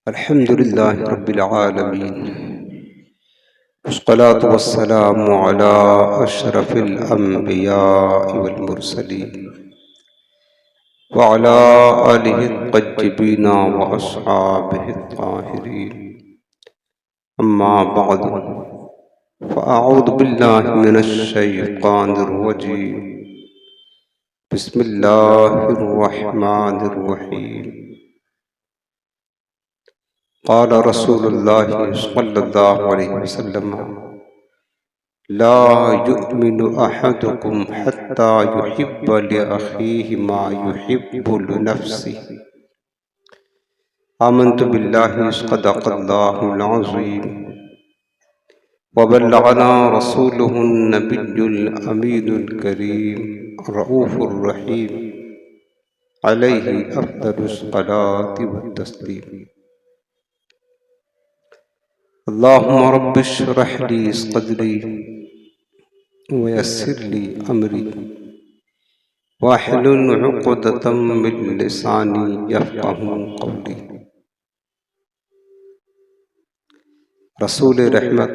الحمد لله رب العالمين، والصلاة والسلام على أشرف الأنبياء والمرسلين وعلى آله الطيبين وأصحابه الطاهرين. أما بعد، فأعوذ بالله من الشيطان الرجيم. بسم الله الرحمن الرحيم. قال رسول الله صلى الله عليه وسلم: لا يؤمن أحدكم حتى يحب لأخيه ما يحب لنفسه. آمنت بالله صدق الله العظيم، وبلغنا رسوله النبي الأمين الكريم الرؤوف الرحيم، عليه أفضل الصلاة والتسليم. اللهم رب اشرح لي صدري ويسر لي أمري واحلل عقدة من لساني يفقه قولي. رسول رحمت،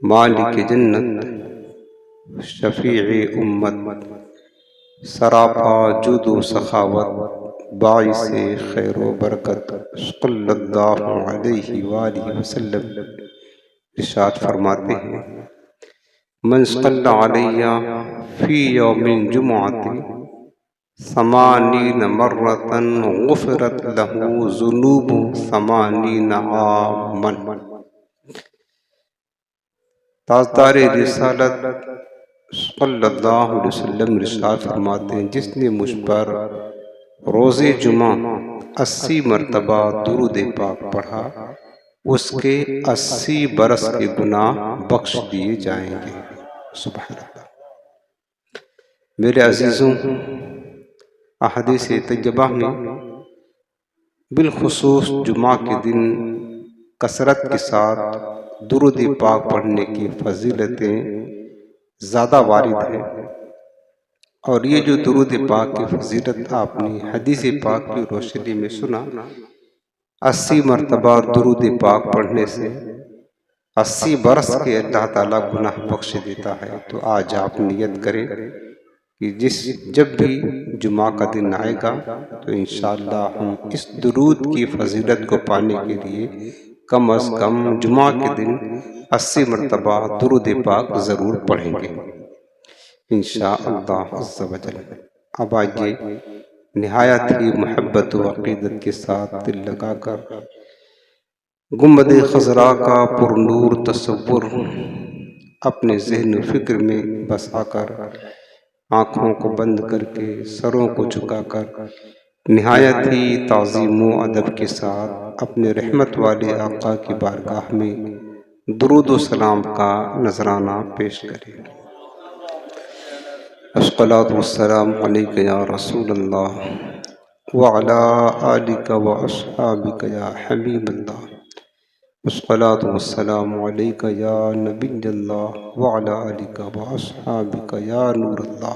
مالک جنت، شفیع امت، سراپا جود و سخاوت، باعث خیر و برکت، صلی اللہ علیہ وآلہ وسلم ارشاد فرماتے ہیں: من صلی علیہ فی یوم الجمعۃ 80 مرۃ غفرت لہ ذنوب 80 عاما. تاجدار رسالت صلی اللہ علیہ وسلم ارشاد فرماتے ہیں: جس نے مجھ پر روز جمعہ 80 مرتبہ درود پاک پڑھا، اس کے 80 برس کے گناہ بخش دیے جائیں گے. سبحان اللہ. میرے عزیزوں، احادیث طیبہ میں بالخصوص جمعہ کے دن کثرت کے ساتھ درود پاک پڑھنے کی فضیلتیں زیادہ وارد ہیں، اور یہ جو درود پاک کی فضیلت آپ نے حدیث پاک کی روشنی میں سنا، 80 مرتبہ درود پاک پڑھنے سے 80 برس کے اللہ تعالیٰ گناہ بخش دیتا ہے. تو آج آپ نیت کریں کہ جب بھی جمعہ کا دن آئے گا تو انشاءاللہ ہم اس درود کی فضیلت کو پانے کے لیے کم از کم جمعہ کے دن 80 مرتبہ درود پاک ضرور پڑھیں گے انشاءاللہ عز و جل. اب آئیے نہایت ہی محبت و عقیدت کے ساتھ دل لگا کر گنبد خضرا کا پر نور تصور اپنے ذہن و فکر میں بسا کر، آنکھوں کو بند کر کے، سروں کو جھکا کر، نہایت ہی تعظیم و ادب کے ساتھ اپنے رحمت والے آقا کی بارگاہ میں درود و سلام کا نذرانہ پیش کریں. الصلاۃ والسلام علیک یا رسول اللہ وعلی آلک واصحابک یا حبیب اللہ. الصلاۃ والسلام علیک یا نبی اللہ وعلی آلک واصحابک یا نور اللہ.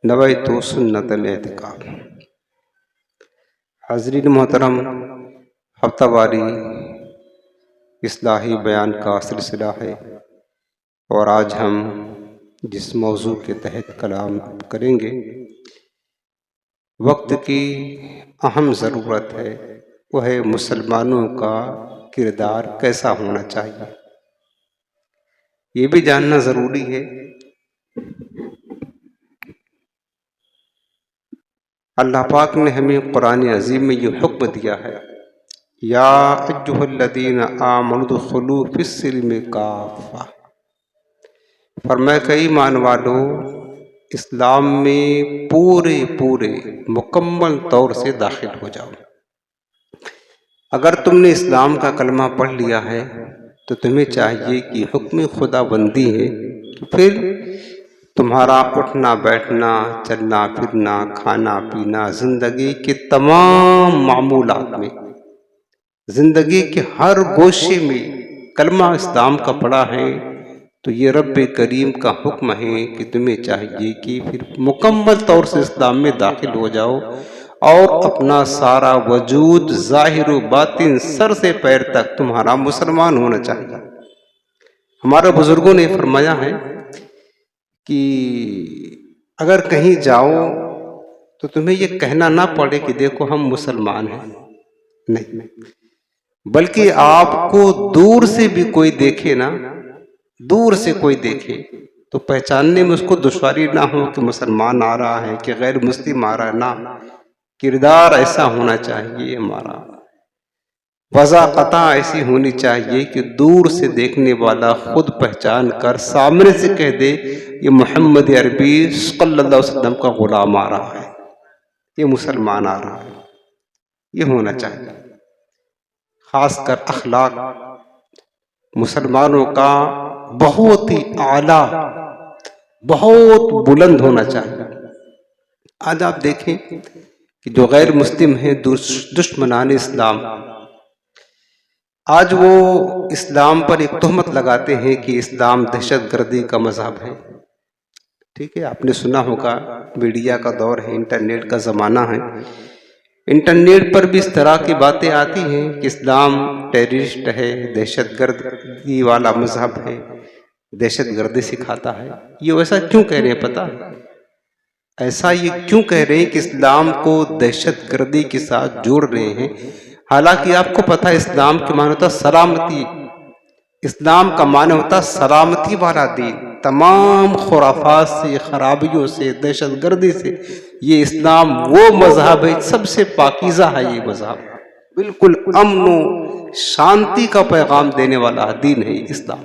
نویت سنت الاعتکاف. حاضرین محترم، ہفتہ واری اصلاحی بیان کا سلسلہ ہے، اور آج ہم جس موضوع کے تحت کلام کریں گے، وقت کی اہم ضرورت ہے، وہ ہے مسلمانوں کا کردار کیسا ہونا چاہیے. یہ بھی جاننا ضروری ہے اللہ پاک نے ہمیں قرآن عظیم میں یہ حکم دیا ہے: یا ایھا الذین آمنوا ادخلوا فی السلم کافہ. فرمایا کہ ایمان والو، اسلام میں پورے مکمل طور سے داخل ہو جاؤ. اگر تم نے اسلام کا کلمہ پڑھ لیا ہے تو تمہیں چاہیے کہ حکم خدا بندی ہے، تو پھر تمہارا اٹھنا بیٹھنا، چلنا پھرنا، کھانا پینا، زندگی کے تمام معمولات میں، زندگی کے ہر گوشے میں کلمہ اسلام کا پڑھا ہے، تو یہ رب کریم کا حکم ہے کہ تمہیں چاہیے کہ پھر مکمل طور سے اسلام میں داخل ہو جاؤ اور اپنا سارا وجود ظاہر و باطن سر سے پیر تک تمہارا مسلمان ہونا چاہیے۔ ہمارے بزرگوں نے فرمایا ہے کہ اگر کہیں جاؤ تو تمہیں یہ کہنا نہ پڑے کہ دیکھو ہم مسلمان ہیں، نہیں، بلکہ آپ کو دور سے بھی کوئی دیکھے نا، دور سے کوئی دیکھے تو پہچاننے میں اس کو دشواری نہ ہو کہ مسلمان آ رہا ہے کہ غیر مسلم آ رہا ہے، نہ، کردار ایسا ہونا چاہیے ہمارا، وضاحت ایسی ہونی چاہیے کہ دور سے دیکھنے والا خود پہچان کر سامنے سے کہہ دے یہ محمد عربی صلی اللہ علیہ وسلم کا غلام آ رہا ہے، یہ مسلمان آ رہا ہے، یہ ہونا چاہیے۔ خاص کر اخلاق مسلمانوں کا بہت ہی اعلیٰ، بہت بلند ہونا چاہیے۔ آج آپ دیکھیں کہ جو غیر مسلم ہیں، دشمنان اسلام، آج وہ اسلام پر ایک تہمت لگاتے ہیں کہ اسلام دہشت گردی کا مذہب ہے۔ ٹھیک ہے، آپ نے سنا ہوگا، میڈیا کا دور ہے، انٹرنیٹ کا زمانہ ہے، انٹرنیٹ پر بھی اس طرح کی باتیں آتی ہیں کہ اسلام ٹیررسٹ ہے، دہشت گردی والا مذہب ہے، دہشت گردی سکھاتا ہے۔ یہ ویسا کیوں کہہ رہے ہیں پتہ ہے؟ ایسا یہ کیوں کہہ رہے ہیں کہ اسلام کو دہشت گردی کے ساتھ جوڑ رہے ہیں؟ حالانکہ آپ کو پتہ ہے اسلام کے معنی ہوتا سلامتی، اسلام کا معنی ہوتا سلامتی والا دین، تمام خرافات سے، خرابیوں سے، دہشت گردی سے۔ یہ اسلام وہ مذہب ہے، سب سے پاکیزہ ہے یہ مذہب، بالکل امن و شانتی کا پیغام دینے والا دین ہے اسلام۔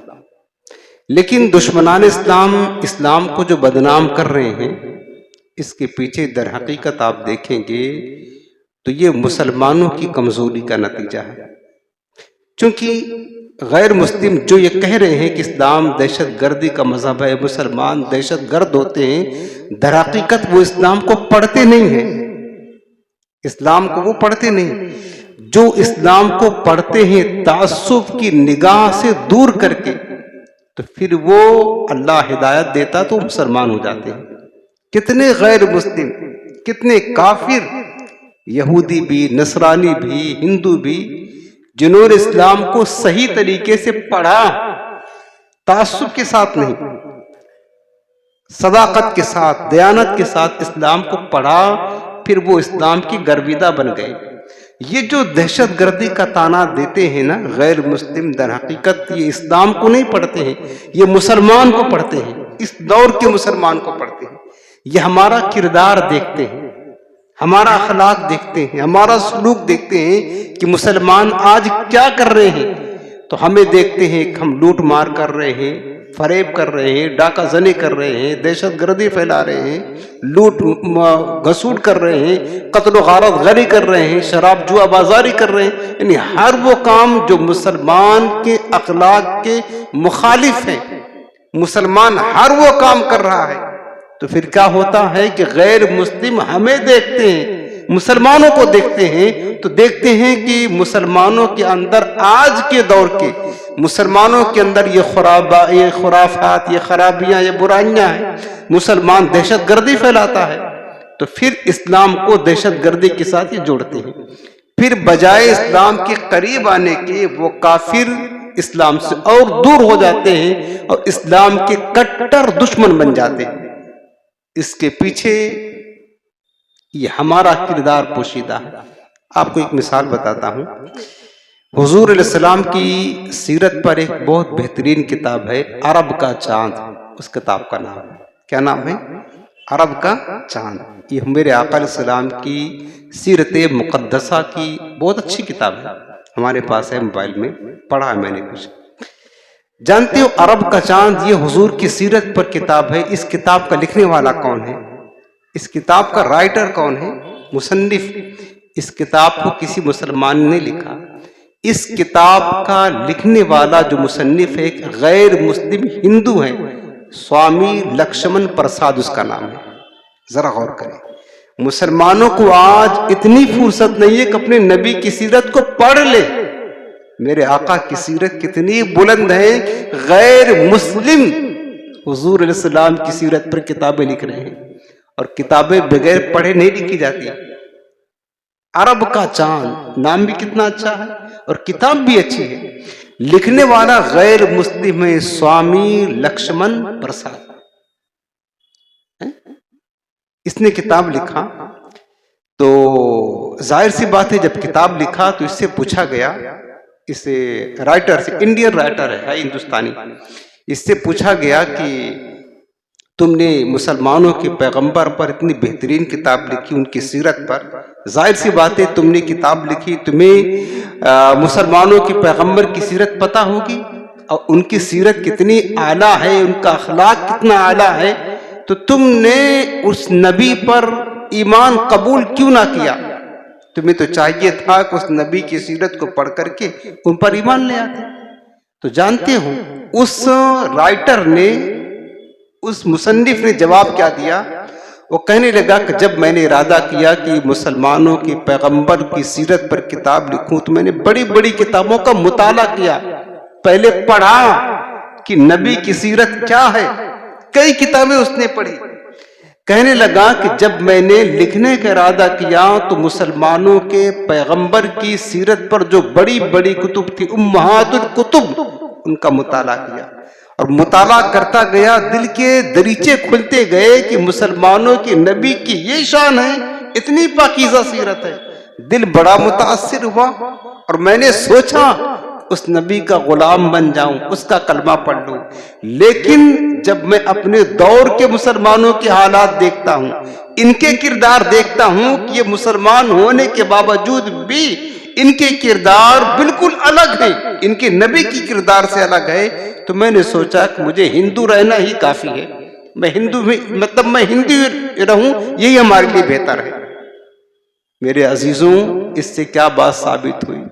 لیکن دشمنان اسلام اسلام کو جو بدنام کر رہے ہیں، اس کے پیچھے در حقیقت آپ دیکھیں گے تو یہ مسلمانوں کی کمزوری کا نتیجہ ہے۔ چونکہ غیر مسلم جو یہ کہہ رہے ہیں کہ اسلام دہشت گردی کا مذہب ہے، مسلمان دہشت گرد ہوتے ہیں، در حقیقت وہ اسلام کو پڑھتے نہیں ہیں، اسلام کو وہ پڑھتے نہیں۔ جو اسلام کو پڑھتے ہیں تعصب کی نگاہ سے دور کر کے، تو پھر وہ اللہ ہدایت دیتا تو مسلمان ہو جاتے ہیں۔ کتنے غیر مسلم، کتنے کافر، یہودی بھی، نصرانی بھی، ہندو بھی، جنہوں نے اسلام کو صحیح طریقے سے پڑھا، تعصب کے ساتھ نہیں، صداقت کے ساتھ، دیانت کے ساتھ اسلام کو پڑھا، پھر وہ اسلام کی گرویدہ بن گئے۔ یہ جو دہشت گردی کا طعنہ دیتے ہیں نا غیر مسلم، در حقیقت یہ اسلام کو نہیں پڑھتے ہیں، یہ مسلمان کو پڑھتے ہیں، اس دور کے مسلمان کو پڑھتے ہیں۔ یہ ہمارا کردار دیکھتے ہیں، ہمارا اخلاق دیکھتے ہیں، ہمارا سلوک دیکھتے ہیں کہ مسلمان آج کیا کر رہے ہیں، تو ہمیں دیکھتے ہیں کہ ہم لوٹ مار کر رہے ہیں، فریب کر رہے ہیں، ڈاکہ زنی کر رہے ہیں، دہشت گردی پھیلا رہے ہیں، لوٹ گھسوٹ کر رہے ہیں، قتل و غارت غری کر رہے ہیں، شراب جوا بازاری کر رہے ہیں، یعنی ہر وہ کام جو مسلمان کے اخلاق کے مخالف ہے، مسلمان ہر وہ کام کر رہا ہے، تو پھر کیا ہوتا ہے کہ غیر مسلم ہمیں دیکھتے ہیں، مسلمانوں کو دیکھتے ہیں، تو دیکھتے ہیں کہ مسلمانوں کے اندر آج کے دور کے مسلمانوں کے اندر یہ خرافات، یہ خرابیاں، یہ برائیاں ہیں، مسلمان دہشت گردی پھیلاتا ہے، تو پھر اسلام کو دہشت گردی کے ساتھ یہ جوڑتے ہیں۔ پھر بجائے اسلام کے قریب آنے کے وہ کافر اسلام سے اور دور ہو جاتے ہیں اور اسلام کے کٹر دشمن بن جاتے ہیں۔ اس کے پیچھے یہ ہمارا کردار پوشیدہ ہے۔ آپ کو ایک مثال بتاتا ہوں۔ حضور علیہ السلام کی سیرت پر ایک بہت بہترین کتاب ہے، عرب کا چاند، اس کتاب کا نام ہے، کیا نام ہے؟ عرب کا چاند۔ یہ میرے آقا علیہ السلام کی سیرت مقدسہ کی بہت اچھی کتاب ہے، ہمارے پاس ہے، موبائل میں پڑھا ہے میں نے کچھ۔ جانتے ہو عرب کا چاند یہ حضور کی سیرت پر کتاب ہے۔ اس کتاب کا لکھنے والا کون ہے؟ اس کتاب کا رائٹر کون ہے؟ مصنف۔ اس کتاب کو کسی مسلمان نے لکھا، اس کتاب کا لکھنے والا جو مصنف ہے ایک غیر مسلم ہندو ہے، سوامی لکشمن پرساد اس کا نام ہے۔ ذرا غور کریں، مسلمانوں کو آج اتنی فرصت نہیں ہے کہ اپنے نبی کی سیرت کو پڑھ لے۔ میرے آقا کی سیرت کتنی بلند ہے، غیر مسلم حضور علیہ السلام کی سیرت پر کتابیں لکھ رہے ہیں، اور کتابیں بغیر پڑھے نہیں لکھی جاتی۔ عرب کا چاند، نام بھی کتنا اچھا ہے اور کتاب بھی اچھی ہے. لکھنے والا غیر مسلم ہے، سوامی لکشمن پرساد. اس نے کتاب لکھا تو ظاہر سی بات ہے جب کتاب لکھا تو اس سے پوچھا گیا، اس رائٹر سے، انڈین رائٹر ہے ہندوستانی، اس سے پوچھا گیا کہ تم نے مسلمانوں کے پیغمبر پر اتنی بہترین کتاب لکھی، ان کی سیرت پر. ظاہر سی بات ہے تم نے کتاب لکھی، تمہیں مسلمانوں کے پیغمبر کی سیرت پتہ ہوگی اور ان کی سیرت کتنی اعلیٰ ہے، ان کا اخلاق کتنا اعلیٰ ہے، تو تم نے اس نبی پر ایمان قبول کیوں نہ کیا؟ تمہیں تو چاہیے تھا کہ اس نبی کی سیرت کو پڑھ کر کے ان پر ایمان لے آتے. تو جانتے ہو اس رائٹر نے، اس مصنف نے جواب کیا دیا؟ وہ کہنے لگا کہ جب میں نے ارادہ کیا کہ مسلمانوں کے پیغمبر کی سیرت پر کتاب لکھوں تو میں نے بڑی بڑی کتابوں کا مطالعہ کیا، پہلے پڑھا کہ نبی کی سیرت کیا ہے، کئی کتابیں اس نے پڑھی. کہنے لگا کہ جب میں نے لکھنے کا ارادہ کیا تو مسلمانوں کے پیغمبر کی سیرت پر جو بڑی بڑی کتب تھی، امہات الکتب، ان کا مطالعہ کیا اور مطالعہ کرتا گیا، دل کے دریچے کھلتے گئے کہ مسلمانوں کے نبی کی یہ شان ہے، اتنی پاکیزہ سیرت ہے. دل بڑا متاثر ہوا اور میں نے سوچا اس نبی کا غلام بن جاؤں، اس کا کلمہ پڑھ لوں. لیکن جب میں اپنے دور کے مسلمانوں کے حالات دیکھتا ہوں، ان کے کردار دیکھتا ہوں کہ یہ مسلمان ہونے کے باوجود بھی ان کے کردار بالکل الگ ہیں، ان کے نبی کی کردار سے الگ ہے، تو میں نے سوچا کہ مجھے ہندو رہنا ہی کافی ہے. میں ہندو رہوں، یہی ہمارے لیے بہتر ہے. میرے عزیزوں، اس سے کیا بات ثابت ہوئی؟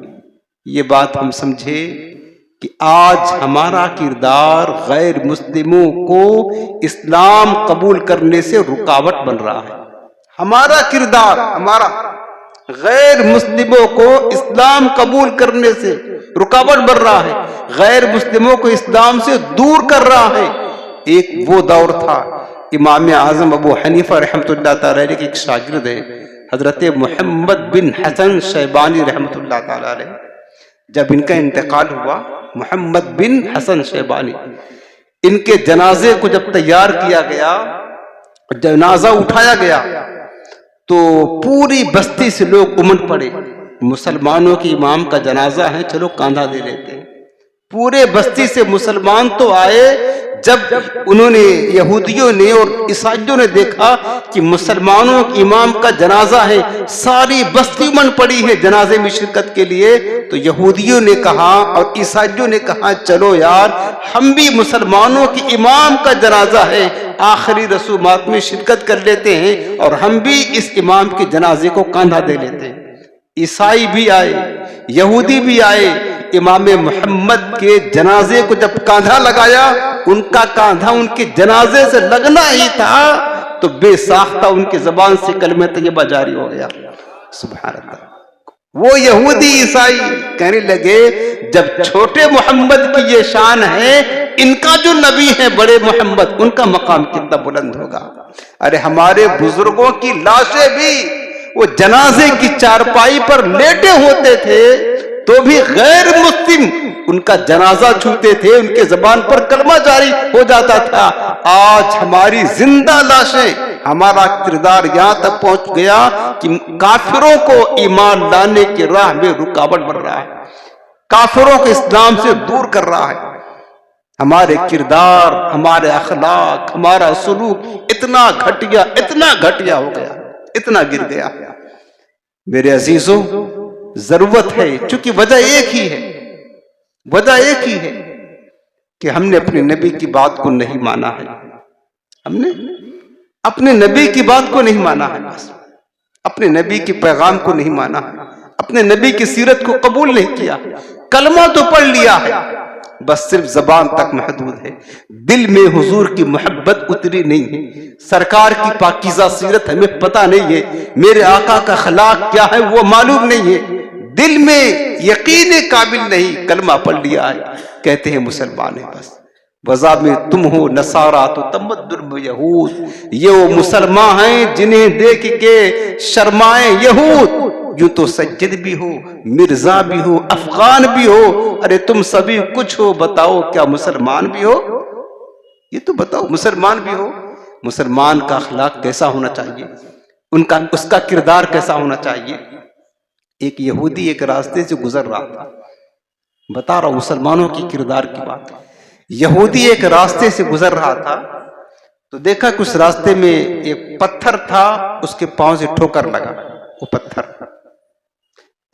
یہ بات ہم سمجھے کہ آج ہمارا کردار غیر مسلموں کو اسلام قبول کرنے سے رکاوٹ بن رہا ہے. ہمارا کردار، ہمارا غیر مسلموں کو اسلام قبول کرنے سے رکاوٹ بن رہا ہے، غیر مسلموں کو اسلام سے دور کر رہا ہے. ایک وہ دور تھا، امام اعظم ابو حنیفہ رحمۃ اللہ تعالی علیہ کے ایک شاگرد ہیں حضرت محمد بن حسن شیبانی رحمۃ اللہ تعالی علیہ. جب ان کا انتقال ہوا، محمد بن حسن شیبانی، ان کے جنازے کو جب تیار کیا گیا، جنازہ اٹھایا گیا تو پوری بستی سے لوگ امنڈ پڑے، مسلمانوں کے امام کا جنازہ ہے، چلو کاندھا دے لیتے ہیں. پورے بستی سے مسلمان تو آئے، جب انہوں نے، یہودیوں نے اور عیسائیوں نے دیکھا کہ مسلمانوں کے امام کا جنازہ ہے، ساری بستی امنڈ پڑی ہے جنازے میں شرکت کے لیے، تو یہودیوں نے کہا اور عیسائیوں نے کہا چلو یار ہم بھی مسلمانوں کے امام کا جنازہ ہے، آخری رسومات میں شرکت کر لیتے ہیں اور ہم بھی اس امام کے جنازے کو کاندھا دے لیتے ہیں. عیسائی بھی آئے، یہودی بھی آئے، امام محمد کے جنازے کو جب کاندھا لگایا، ان کا کاندھا ان کے جنازے سے لگنا ہی تھا تو بے ساختہ ان کی زبان سے کلمہ طیبہ جاری ہو گیا. سبحان اللہ. وہ یہودی عیسائی کہنے لگے جب چھوٹے محمد کی یہ شان ہے، ان کا جو نبی ہے بڑے محمد، ان کا مقام کتنا بلند ہوگا. ارے ہمارے بزرگوں کی لاشیں بھی وہ جنازے کی چارپائی پر لیٹے ہوتے تھے تو بھی غیر مسلم ان کا جنازہ چھوتے تھے، ان کے زبان پر کلمہ جاری ہو جاتا تھا. آج ہماری زندہ لاشیں، ہمارا کردار یہاں تک پہنچ گیا کہ کافروں کو ایمان لانے کی راہ میں رکاوٹ بن رہا ہے، کافروں کو اسلام سے دور کر رہا ہے. ہمارے کردار، ہمارے اخلاق، ہمارا سلوک اتنا گھٹیا ہو گیا، اتنا گر گیا. میرے عزیزوں، ضرورت ہے، چونکہ وجہ ایک ہی ہے کہ ہم نے اپنے نبی کی بات کو نہیں مانا ہے. ہم نے اپنے نبی کی بات کو نہیں مانا ہے، بس اپنے نبی کے پیغام کو نہیں مانا ہے، اپنے نبی کی سیرت کو قبول نہیں کیا. کلمہ تو پڑھ لیا ہے، بس صرف زبان تک محدود ہے، دل میں حضور کی محبت اتری نہیں ہے، سرکار کی پاکیزہ سیرت ہمیں پتہ نہیں ہے، میرے آقا کا اخلاق کیا ہے وہ معلوم نہیں ہے، دل میں یقین قابل نہیں. کلمہ پڑھ لیا ہے، کہتے ہیں مسلمان ہیں، بس وضع میں تم ہو نصارہ تو تمدن میں یہود. یہ وہ مسلمان ہیں جنہیں دیکھ کے شرمائے یہود، یوں تو سجد بھی ہو، مرزا بھی ہو، افغان بھی ہو، ارے تم سبھی کچھ ہو، بتاؤ کیا مسلمان بھی ہو؟ یہ تو بتاؤ مسلمان بھی ہو۔ مسلمان کا اخلاق کیسا ہونا چاہیے، اس کا کردار کیسا ہونا چاہیے؟ ایک یہودی ایک راستے سے گزر رہا تھا، بتا رہا ہوں مسلمانوں کی کردار کی بات۔ یہودی ایک راستے سے گزر رہا تھا تو دیکھا کہ اس راستے میں ایک پتھر تھا، اس کے پاؤں سے ٹھوکر لگا وہ پتھر،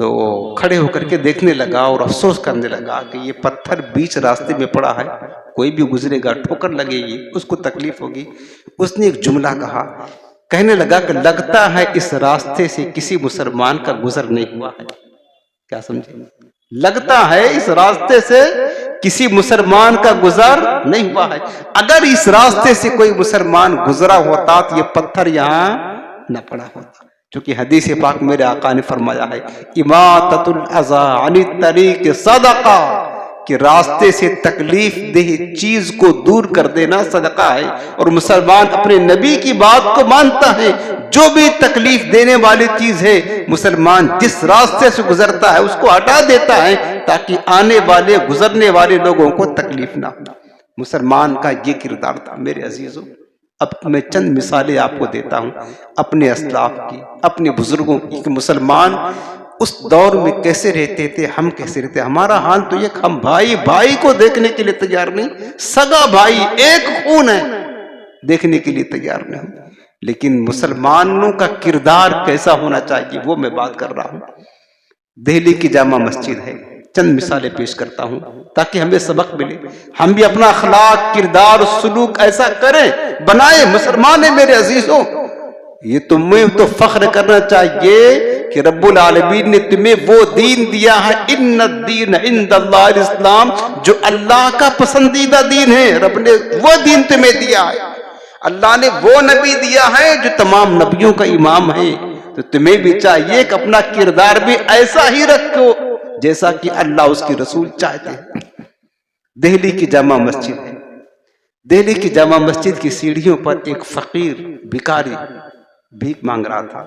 تو کھڑے ہو کر کے دیکھنے لگا اور افسوس کرنے لگا کہ یہ پتھر بیچ راستے میں پڑا ہے، کوئی بھی گزرے گا ٹھوکر لگے گی، اس کو تکلیف ہوگی۔ اس نے ایک جملہ کہا، کہنے لگا کہ لگتا ہے اس راستے سے کسی مسلمان کا گزر نہیں ہوا ہے۔ کیا سمجھے؟ لگتا ہے اس راستے سے کسی مسلمان کا گزر نہیں ہوا ہے، اگر اس راستے سے کوئی مسلمان گزرا ہوتا تو یہ پتھر یہاں نہ پڑا ہوتا، کیونکہ حدیث پاک میرے آقا نے فرمایا ہے اماطۃ الاذی عن الطریق صدقہ، کہ راستے سے تکلیف دہ چیز کو دور کر دینا صدقہ ہے، اور مسلمان اپنے نبی کی بات کو مانتا ہے، جو بھی تکلیف دینے والی چیز ہے مسلمان جس راستے سے گزرتا ہے اس کو ہٹا دیتا ہے تاکہ آنے والے گزرنے والے لوگوں کو تکلیف نہ ہو۔ مسلمان کا یہ کردار تھا میرے عزیزوں۔ اب میں چند مثالیں آپ کو دیتا ہوں اپنے اسلاف کی، اپنے بزرگوں کی، کہ مسلمان اس دور میں کیسے رہتے تھے، ہم کیسے رہتے۔ ہمارا حال تو یہ کہ ہم بھائی بھائی کو دیکھنے کے لیے تیار نہیں، سگا بھائی ایک خون ہے، دیکھنے کے لیے تیار نہیں۔ لیکن مسلمانوں کا کردار کیسا ہونا چاہیے وہ میں بات کر رہا ہوں۔ دہلی کی جامع مسجد ہے، چند مثالیں پیش کرتا ہوں تاکہ ہمیں سبق ملے، ہم بھی اپنا اخلاق، کردار، سلوک ایسا کریں، بنائیں۔ مسلمان ہیں میرے عزیزوں، یہ تمہیں تو فخر کرنا چاہیے کہ رب العالمین نے تمہیں وہ دین دیا ہے، ان الدین عند اللہ الاسلام، جو اللہ کا پسندیدہ دین ہے۔ رب نے وہ دین تمہیں دیا ہے، اللہ نے وہ نبی دیا ہے جو تمام نبیوں کا امام ہے، تو تمہیں بھی چاہیے کہ اپنا کردار بھی ایسا ہی رکھو جیسا کہ اللہ اس کی رسول چاہتے ہیں۔ دہلی کی جامع مسجد ہے، دہلی کی جامع مسجد کی سیڑھیوں پر ایک فقیر بھکاری بھیک مانگ رہا تھا۔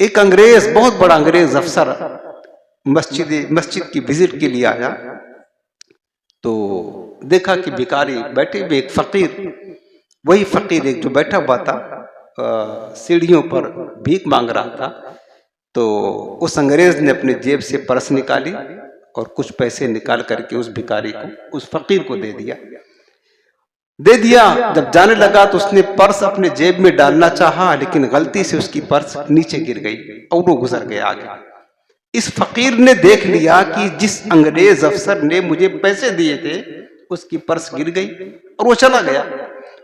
ایک انگریز، بہت بڑا انگریز افسر مسجد کی وزٹ کے لیے آیا تو دیکھا کہ بھکاری بیٹھے ہوئے، ایک فقیر، وہی فقیر ایک جو بیٹھا ہوا تھا سیڑھیوں پر بھیک مانگ رہا تھا، تو اس انگریز نے اپنے جیب سے پرس نکالی اور کچھ پیسے نکال کر کے اس بھکاری کو، اس فقیر کو دے دیا۔ جب جانے لگا تو اس نے پرس اپنے جیب میں ڈالنا چاہا، لیکن غلطی سے اس کی پرس نیچے گر گئی اور وہ گزر گیا آگے۔ اس فقیر نے دیکھ لیا کہ جس انگریز افسر نے مجھے پیسے دیے تھے اس کی پرس گر گئی اور وہ چلا گیا۔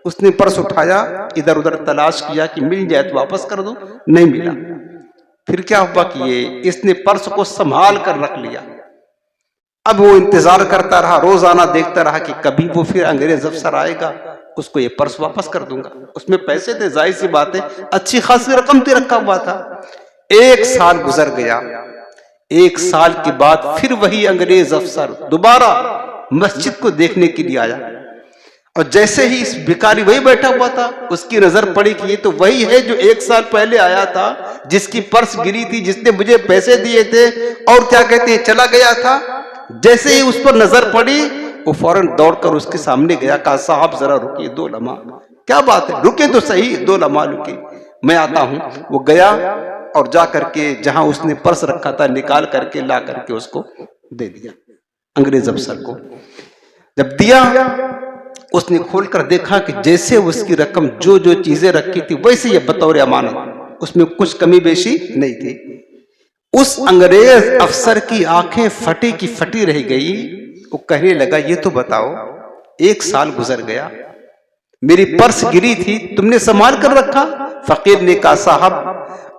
اس نے پرس اٹھایا، ادھر ادھر تلاش کیا کہ مل جائے تو واپس کر دو، نہیں ملا۔ پھر کیا ہوا کہ اس نے پرس کو سنبھال کر رکھ لیا۔ اب وہ انتظار کرتا رہا، روزانہ دیکھتا رہا کہ کبھی وہ پھر انگریز افسر آئے گا، اس کو یہ پرس واپس کر دوں گا۔ اس میں پیسے تھے، ظاہر سی بات ہے، اچھی خاصی رقم تھی، رکھا ہوا تھا۔ 1 سال گزر گیا۔ 1 سال کے بعد پھر وہی انگریز افسر دوبارہ مسجد کو دیکھنے کے لیے آیا، اور جیسے ہی اس بھکاری وہی بیٹھا ہوا تھا، اس کی نظر پڑی کہ یہ تو وہی ہے جو 1 سال پہلے آیا تھا، جس کی پرس گری تھی، جس نے مجھے پیسے دیے تھے اور کیا کہتے ہیں چلا گیا تھا۔ جیسے ہی اس پر نظر پڑی وہ فوراً دوڑ کر اس کے سامنے گیا، کہا صاحب ذرا رکیے 2 لمحہ۔ کیا بات ہے، رکے تو صحیح، 2 لمحہ رکے، میں آتا ہوں۔ وہ گیا اور جا کر کے جہاں اس نے پرس رکھا تھا نکال کر کے لا کر کے اس کو دے دیا انگریز افسر کو۔ جب دیا اس نے کھول کر دیکھا کہ جیسے اس کی رقم جو جو چیزیں رکھی تھی ویسے یہ بطور امانت، اس میں کچھ کمی بیشی نہیں تھی۔ اس انگریز افسر کی آنکھیں پھٹی کی پھٹی رہ گئی۔ وہ کہنے لگا یہ تو بتاؤ 1 سال گزر گیا، میری پرس گری تھی، تم نے سنبھال کر رکھا؟ فقیر نے کہا صاحب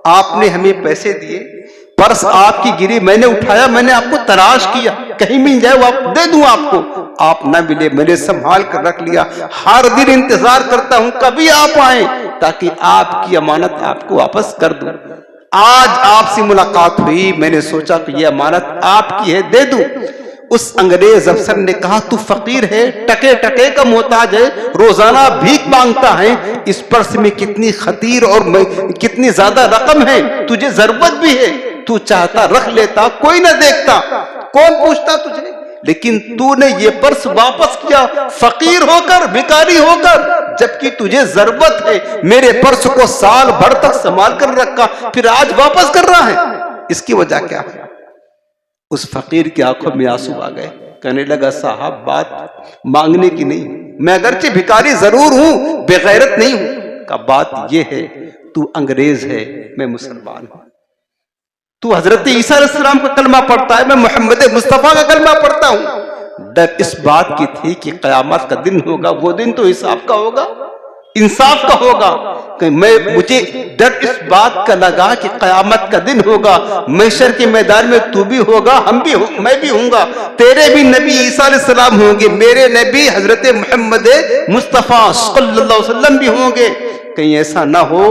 آپ نے ہمیں پیسے دیے، پرس آپ کی گری، میں نے اٹھایا، میں نے آپ کو تلاش کیا کہیں مل جائے وہ دے دوں آپ کو، آپ نہ ملے، میں نے سنبھال کر رکھ لیا، ہر دن انتظار کرتا ہوں کبھی آپ آئیں تاکہ آپ کی امانت آپ کو واپس کر دوں۔ آج آپ سے ملاقات ہوئی، میں نے سوچا کہ یہ امانت آپ کی ہے، دے دوں۔ اس انگریز افسر نے کہا تو فقیر ہے، ٹکے ٹکے کا محتاج ہے، روزانہ بھیک مانگتا ہے، اس پرس میں کتنی خطیر اور کتنی زیادہ رقم ہے، تجھے ضرورت بھی ہے، تو چاہتا رکھ لیتا، کوئی نہ دیکھتا، کون پوچھتا تجھے، لیکن تو نے یہ پرس واپس کیا فقیر ہو کر، بھکاری ہو کر، جبکہ تجھے ضرورت ہے۔ میرے پرس کو سال بھر تک سنبھال کر رکھا، پھر آج واپس کر رہا ہے، اس کی وجہ کیا ہے؟ اس فقیر کی آنکھوں میں آنسو آ گئے، کہنے لگا صاحب بات مانگنے کی نہیں، میں اگرچہ بھکاری ضرور ہوں، بے غیرت نہیں ہوں، کا بات یہ ہے تو انگریز ہے، میں مسلمان ہوں، تو حضرت عیسیٰ علیہ السلام کا کلمہ پڑھتا ہے، میں محمد مصطفیٰ کا کلمہ پڑھتا ہوں۔ ڈر اس بات کی تھی کہ قیامت کا دن ہوگا، وہ دن تو حساب کا ہوگا، انصاف کا ہوگا، کہ مجھے ڈر اس بات کا لگا کہ قیامت کا دن ہوگا، محشر کے میدان میں تو بھی ہوگا، میں بھی ہوں گا، تیرے بھی نبی عیسیٰ علیہ السلام ہوں گے، میرے نبی حضرت محمد مصطفیٰ صلی اللہ علیہ وسلم بھی ہوں گے، کہیں ایسا نہ ہو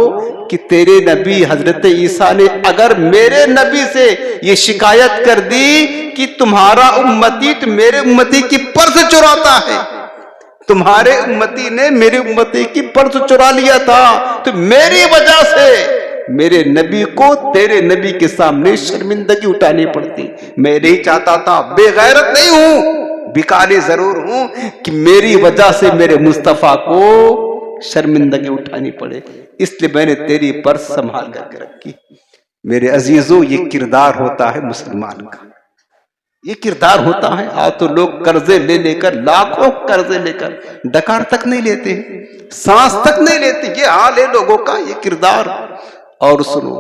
کہ تیرے نبی حضرت عیسیٰ نے اگر میرے نبی سے یہ شکایت کر دی کہ تمہارا امتی تو میرے امتی کی پرس چراتا ہے، تمہارے امتی نے میرے امتی کی پرس چرا لیا تھا، تو میری وجہ سے میرے نبی کو تیرے نبی کے سامنے شرمندگی اٹھانی پڑتی۔ میں نہیں چاہتا تھا، بے غیرت نہیں ہوں، بھکاری ضرور ہوں، کہ میری وجہ سے میرے مصطفیٰ کو شرمندگی اٹھانی پڑے، اس لیے میں نے تیری پرس سنبھال کر کے رکھی۔ میرے عزیزوں، یہ کردار ہوتا ہے مسلمان کا، یہ کردار ہوتا ہے۔ آج تو لوگ قرضے لے لے کر، لاکھوں قرضے لے کر ڈکار تک نہیں لیتے، سانس تک نہیں لیتے، یہ حال ہے لوگوں کا، یہ کردار۔ اور سنو،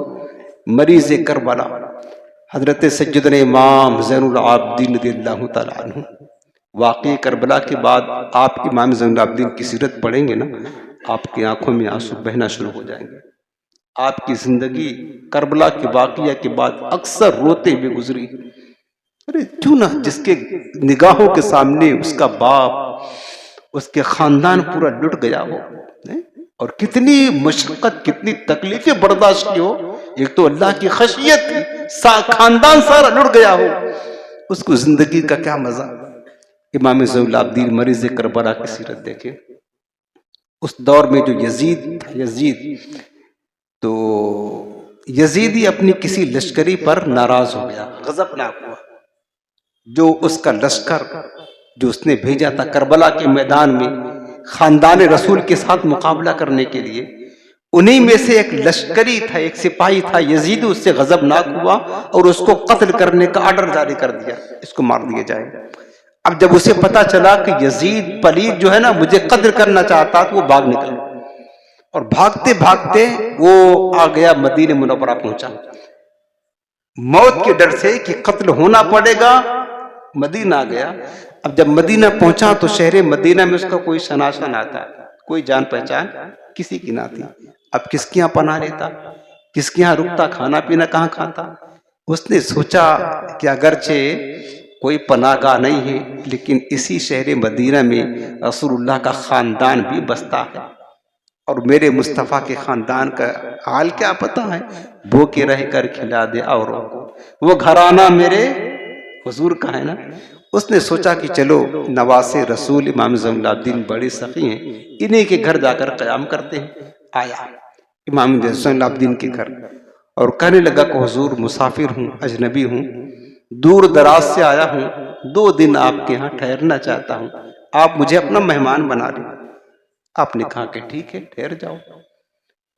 مریض کربلا حضرت سیدنا امام زین العابدین رضی اللہ تعالیٰ عنہ، واقعی کربلا کے بعد آپ امام زین العابدین کی سیرت پڑھیں گے نا، آپ کی آنکھوں میں آنسو بہنا شروع ہو جائیں گے۔ آپ کی زندگی کربلا کے واقعہ کے بعد اکثر روتے ہوئے گزری۔ ارے کیوں نہ، جس کے نگاہوں کے سامنے اس کا باپ، اس کے خاندان پورا لٹ گیا ہو، اور کتنی مشقت، کتنی تکلیفیں برداشت کی ہو، ایک تو اللہ کی خشیت تھی، خاندان سارا لٹ گیا ہو، اس کو زندگی کا کیا مزہ۔ امام زین العابدین مریض کربلا کی سیرت دیکھیں۔ اس دور میں جو یزید تھا، تو یزیدی اپنی کسی لشکری پر ناراض ہو گیا، غضبناک ہوا، جو اس کا لشکر جو اس نے بھیجا تھا کربلا کے میدان میں خاندان رسول کے ساتھ مقابلہ کرنے کے لیے، انہی میں سے ایک لشکری تھا، ایک سپاہی تھا یزید، اس سے غضبناک ہوا اور اس کو قتل کرنے کا آرڈر جاری کر دیا، اس کو مار دیا جائے۔ اب جب اسے پتا چلا کہ یزید پلید جو ہے نا مجھے قتل کرنا چاہتا، تو وہ بھاگ نکلا، اور بھاگتے بھاگتے وہ آ گیا مدینہ منورہ پہنچا، موت کے ڈر سے کہ قتل ہونا پڑے گا مدینہ آ گیا۔ اب جب مدینہ پہنچا تو شہر مدینہ میں اس کا کوئی شناسہ نہ تھا، کوئی جان پہچان کسی کی نہ تھی۔ اب کس کے یہاں پناہ لیتا، کس کے یہاں رکتا، کھانا پینا کہاں کھاتا؟ اس نے سوچا کہ اگرچہ کوئی پناہ گاہ نہیں ہے، لیکن اسی شہر مدینہ میں رسول اللہ کا خاندان بھی بستا ہے، اور میرے مصطفیٰ کے خاندان کا حال کیا پتہ ہے، بھوکے رہ کر کھلا دے اوروں کو، وہ گھرانہ میرے حضور کا ہے نا۔ اس نے سوچا کہ چلو نواسے رسول امام زین العابدین بڑے سخی ہیں، انہی کے گھر جا کر قیام کرتے ہیں۔ آیا امام زین العابدین کے گھر اور کہنے لگا کہ حضور مسافر ہوں، اجنبی ہوں، دور دراز سے آیا ہوں، 2 دن آپ کے ہاں ٹھہرنا چاہتا ہوں، آپ مجھے اپنا مہمان بنا لیں۔ آپ نے کہا کہ ٹھیک ہے، ٹھہر جاؤ۔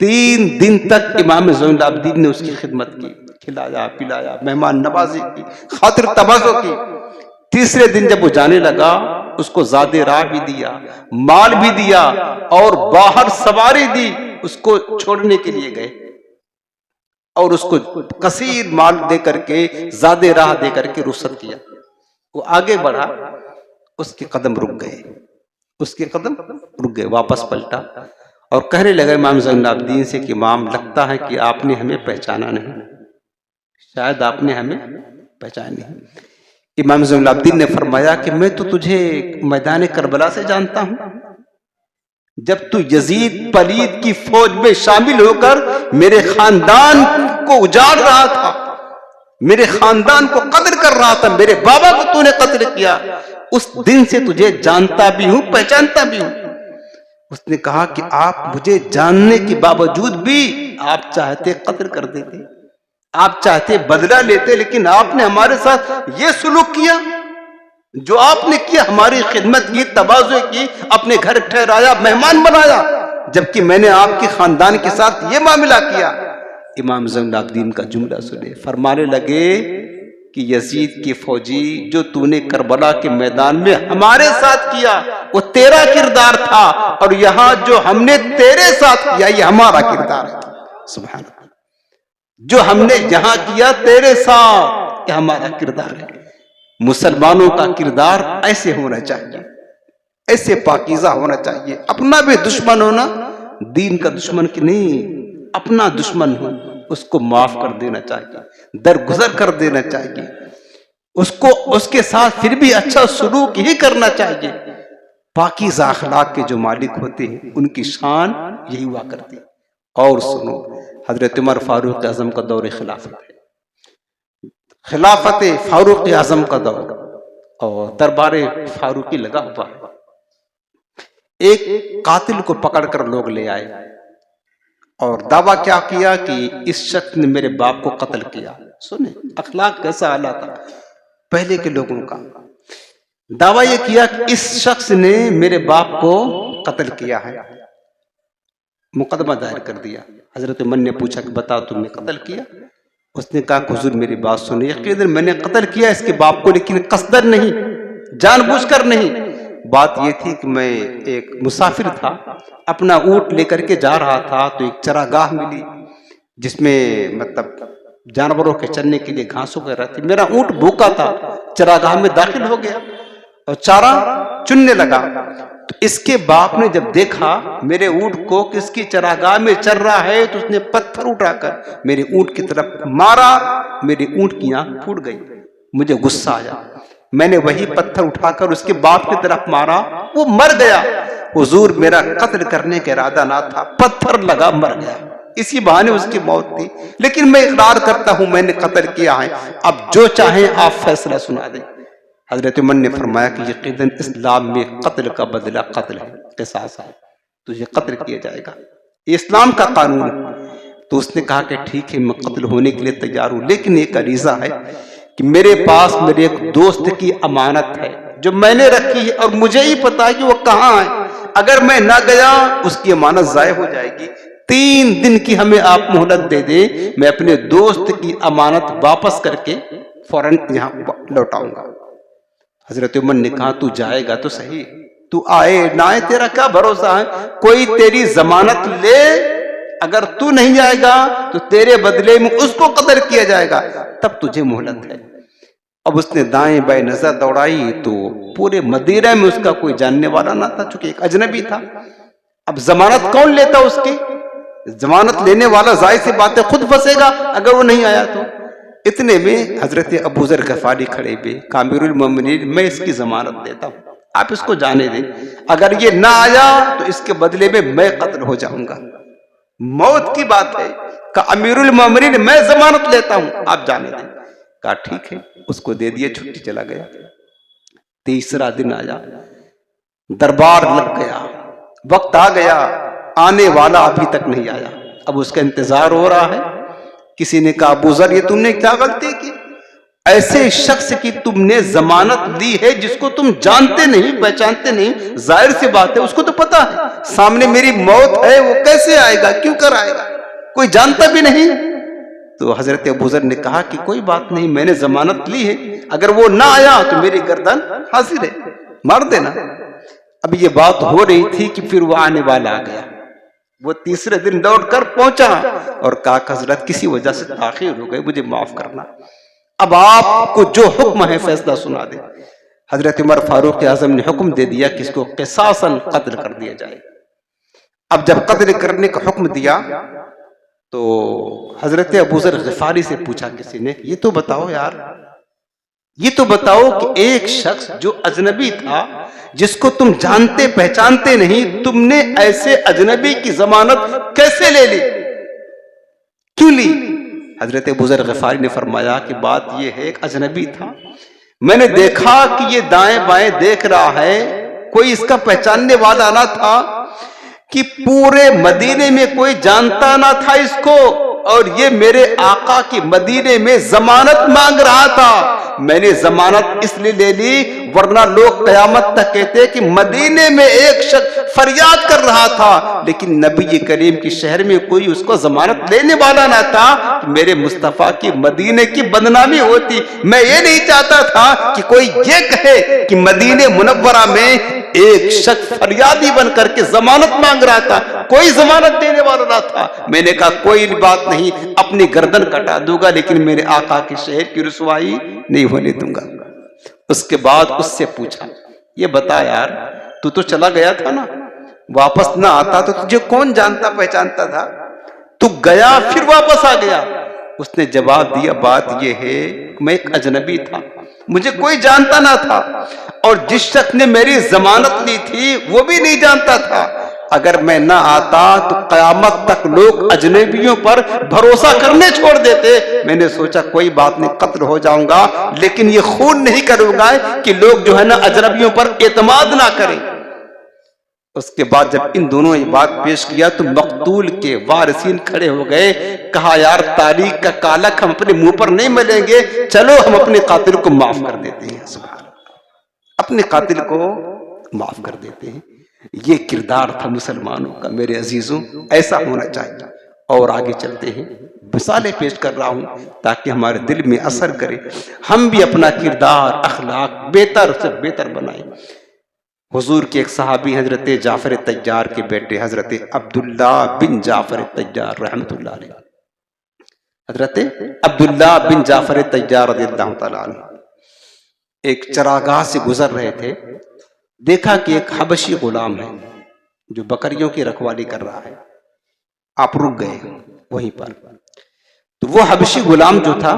3 دن تک امام زین العابدین نے اس کی خدمت کی، کھلایا پلایا، مہمان نوازی کی، خاطر تواضع کی۔ تیسرے دن جب وہ جانے لگا، اس کو زادِ راہ بھی دیا، مال بھی دیا، اور باہر سواری دی، اس کو چھوڑنے کے لیے گئے، اور اس کو کثیر مال دے کر کے، زادِ راہ دے کر کے رخصت کیا۔ وہ آگے بڑھا، اس کے قدم رک گئے، اس کے قدم رک گئے، واپس پلٹا اور کہنے لگا امام زین العابدین سے کہ امام، لگتا ہے کہ آپ نے ہمیں پہچانا نہیں، شاید آپ نے ہمیں پہچانا نہیں۔ امام زین العابدین نے فرمایا کہ میں تو تجھے میدان کربلا سے جانتا ہوں، جب تو یزید پلید کی فوج میں شامل ہو کر میرے خاندان کو اجاڑ رہا تھا، میرے خاندان کو قتل کر رہا تھا، میرے بابا کو تو نے قتل کیا، اس دن سے تجھے جانتا بھی ہوں، پہچانتا بھی ہوں۔ اس نے کہا کہ آپ مجھے جاننے کے باوجود بھی آپ چاہتے قتل کر دیتے، آپ چاہتے بدلہ لیتے، لیکن آپ نے ہمارے ساتھ یہ سلوک کیا جو آپ نے کیا، ہماری خدمت کی، تواضع کی، اپنے گھر ٹھہرایا، مہمان بنایا، جبکہ میں نے آپ کے خاندان کے ساتھ یہ معاملہ کیا۔ امام زین العابدین کا جملہ سنے، فرمانے لگے کہ یزید کے فوجی، جو تو نے کربلا کے میدان میں ہمارے ساتھ کیا وہ تیرا کردار تھا، اور یہاں جو ہم نے تیرے ساتھ کیا یہ ہمارا کردار ہے۔ سبحان اللہ، جو ہم نے جہاں کیا تیرے ساتھ یہ ہمارا کردار ہے۔ مسلمانوں کا کردار ایسے ہونا چاہیے، ایسے پاکیزہ ہونا چاہیے۔ اپنا بھی دشمن ہونا، دین کا دشمن کی نہیں، اپنا دشمن ہو اس کو معاف کر دینا چاہیے، درگزر کر دینا چاہیے، اس کے ساتھ پھر بھی اچھا سلوک ہی کرنا چاہیے۔ پاکیزہ اخلاق کے جو مالک ہوتے ہیں ان کی شان یہی ہوا کرتی ہے۔ اور سنو، حضرت عمر فاروق اعظم کا دور خلافت ہے، خلافت فاروق اعظم کا دور، اور دربار فاروقی لگا ہوا ہے۔ ایک قاتل کو پکڑ کر لوگ لے آئے اور دعویٰ کیا کیا کہ اس شخص نے میرے باپ کو قتل کیا۔ سنیں اخلاق کیسا اعلیٰ تھا پہلے کے لوگوں کا۔ دعویٰ یہ کیا کہ اس شخص نے میرے باپ کو قتل کیا ہے، مقدمہ دائر کر دیا۔ حضرت عمر نے پوچھا کہ بتا تم نے قتل کیا؟ اس نے کہا کہ حضور میری بات سنیں، یقیناً میں نے قتل کیا اس کے باپ کو، لیکن قصدن نہیں، جان بوجھ کر نہیں۔ بات یہ تھی کہ میں ایک مسافر تھا، اپنا اونٹ لے کر کے جا رہا تھا تو ایک چراگاہ ملی جس میں مطلب جانوروں کے چرنے کے لیے گھاس وغیرہ تھی۔ میرا اونٹ بھوکا تھا، چراگاہ میں داخل ہو گیا اور چارہ چننے لگا۔ تو اس کے باپ نے جب دیکھا میرے اونٹ کو کس کی چراگاہ میں چر رہا ہے تو اس نے پتھر اٹھا کر میرے اونٹ کی طرف مارا، میری اونٹ کی آنکھ پھوٹ گئی۔ مجھے غصہ آیا، میں نے وہی پتھر اٹھا کر اس کے باپ کی طرف مارا، وہ مر گیا۔ حضور میرا قتل کرنے کا ارادہ نہ تھا، پتھر لگا مر گیا، اسی بہانے اس کی موت تھی، لیکن میں اقرار کرتا ہوں میں نے قتل کیا ہے، اب جو چاہیں آپ فیصلہ سنا دیں۔ حضرت عمر نے فرمایا کہ یقیناً اسلام میں قتل کا بدلہ قتل ہے، قصاص ہے، تجھے قتل کیا جائے گا، یہ اسلام کا قانون ہے۔ تو اس نے کہا کہ ٹھیک ہے میں قتل ہونے کے لیے تیار ہوں، لیکن ایک عریضہ ہے کہ میرے پاس میرے ایک دوست کی امانت ہے جو میں نے رکھی ہے اور مجھے ہی پتا ہے کہ وہ کہاں ہے، اگر میں نہ گیا اس کی امانت ضائع ہو جائے گی، 3 دن کی ہمیں آپ مہلت دے دیں، میں اپنے دوست کی امانت واپس کر کے فوراً یہاں لوٹاؤں گا۔ حضرت عمر نے کہا تو جائے گا تو صحیح، تو آئے نہ آئے تیرا کیا بھروسہ ہے، کوئی تیری ضمانت لے، اگر تو نہیں جائے گا تو تیرے بدلے میں اس کو قتل کیا جائے گا، تب تجھے مہلت ہے۔ اب اس نے دائیں بائیں نظر دوڑائی تو پورے مدینہ میں اس کا کوئی جاننے والا نہ تھا، چونکہ ایک اجنبی تھا۔ اب ضمانت کون لیتا اس کی؟ ضمانت لینے والا ظاہر سی بات ہے خود پھنسے گا اگر وہ نہیں آیا تو۔ اتنے میں حضرت ابو ذر غفاری کھڑے ہوئے، امیر المومنین میں اس کی ضمانت دیتا ہوں، آپ اس کو جانے دیں، اگر یہ نہ آیا تو اس کے بدلے میں قتل ہو جاؤں گا، موت کی بات ہے، کہ امیر المومنین میں ضمانت لیتا ہوں، آپ جانے دیں۔ کہا ٹھیک ہے، اس کو دے دیا، چھٹی چلا گیا۔ تیسرا دن آیا، دربار لگ گیا، وقت آ گیا، آنے والا ابھی تک نہیں آیا، اب اس کا انتظار ہو رہا ہے۔ کسی نے کہا ابو ذر یہ تم نے کیا غلطی کی، ایسے شخص کی تم نے ضمانت دی ہے جس کو تم جانتے نہیں پہچانتے نہیں، ظاہر سی بات ہے اس کو تو پتا ہے سامنے میری موت ہے، وہ کیسے آئے گا، کیوں کر آئے گا، کوئی جانتا بھی نہیں۔ تو حضرت ابو ذر نے کہا کہ کوئی بات نہیں، میں نے ضمانت لی ہے، اگر وہ نہ آیا تو میری گردن حاضر ہے، مار دینا۔ اب یہ بات ہو رہی تھی کہ پھر وہ آنے والا آ گیا، وہ تیسرے دن لوٹ کر پہنچا اور کہا کہ حضرت کسی وجہ سے تاخیر ہو گئی، مجھے معاف کرنا، اب آپ کو جو حکم ہے فیصلہ سنا دیں۔ حضرت عمر فاروق اعظم نے حکم دے دیا کہ اس کو قصاصاً قتل کر دیا جائے۔ اب جب قتل کرنے کا حکم دیا تو حضرت ابو ذر غفاری سے پوچھا کسی نے، یہ تو بتاؤ یار، یہ تو بتاؤ کہ ایک شخص جو اجنبی تھا جس کو تم جانتے پہچانتے نہیں، تم نے ایسے اجنبی کی ضمانت کیسے لے لی، کیوں لی؟ حضرت ابو ذر غفاری نے فرمایا کہ بات یہ ہے، ایک اجنبی تھا، میں نے دیکھا کہ یہ دائیں بائیں دیکھ رہا ہے، کوئی اس کا پہچاننے والا نہ تھا، کہ پورے مدینے میں کوئی جانتا نہ تھا اس کو، اور یہ میرے آقا کی مدینے میں ضمانت مانگ رہا تھا. میں نے ضمانت اس لیے لے لی ورنہ لوگ قیامت تک کہتے کہ مدینے میں ایک شخص فریاد کر رہا تھا لیکن نبی کریم کے شہر میں کوئی اس کو ضمانت لینے والا نہ تھا. میرے مصطفیٰ کی مدینے کی بدنامی ہوتی. میں یہ نہیں چاہتا تھا کہ کوئی یہ کہے کہ مدینے منورہ میں ایک شخص فریادی بن کر کے ضمانت مانگ رہا تھا, کوئی ضمانت دینے والا نہ تھا. میں نے کہا کوئی بات نہیں, اپنی گردن کٹا دوں گا لیکن میرے آقا کے شہر کی رسوائی نہیں ہونے دوں گا. اس کے بعد اس سے پوچھا, یہ بتا یار تو چلا گیا تھا نا, واپس نہ آتا تو تجھے کون جانتا پہچانتا تھا؟ تو گیا پھر واپس آ گیا. اس نے جواب دیا بات یہ ہے میں ایک اجنبی تھا, مجھے کوئی جانتا نہ تھا اور جس شخص نے میری ضمانت لی تھی وہ بھی نہیں جانتا تھا. اگر میں نہ آتا تو قیامت تک لوگ اجنبیوں پر بھروسہ کرنے چھوڑ دیتے. میں نے سوچا کوئی بات نہیں, قتل ہو جاؤں گا لیکن یہ خون نہیں کروں گا کہ لوگ جو ہے نا اجنبیوں پر اعتماد نہ کریں. اس کے بعد جب ان دونوں نے بات پیش کیا تو مقتول کے وارثین کھڑے ہو گئے. کہا یار تاریخ کا کالک ہم اپنے منہ پر نہیں ملیں گے, چلو ہم اپنے قاتل کو معاف کر دیتے ہیں. سبحان اللہ, اپنے قاتل کو معاف کر دیتے ہیں. یہ کردار تھا مسلمانوں کا. میرے عزیزوں ایسا ہونا چاہیے. اور آگے چلتے ہیں, مثالیں پیش کر رہا ہوں تاکہ ہمارے دل میں اثر کرے, ہم بھی اپنا کردار اخلاق بہتر سے بہتر بنائیں. حضور کے ایک صحابی حضرت جعفر طیار کے بیٹے حضرت عبداللہ بن جعفر طیار رحمۃ اللہ علیہ, حضرت عبداللہ بن جعفر طیار رضی اللہ تعالیٰ عنہ ایک چراگاہ سے گزر رہے تھے. دیکھا کہ ایک حبشی غلام ہے جو بکریوں کی رکھوالی کر رہا ہے. آپ رک گئے وہیں پر. تو وہ حبشی غلام جو تھا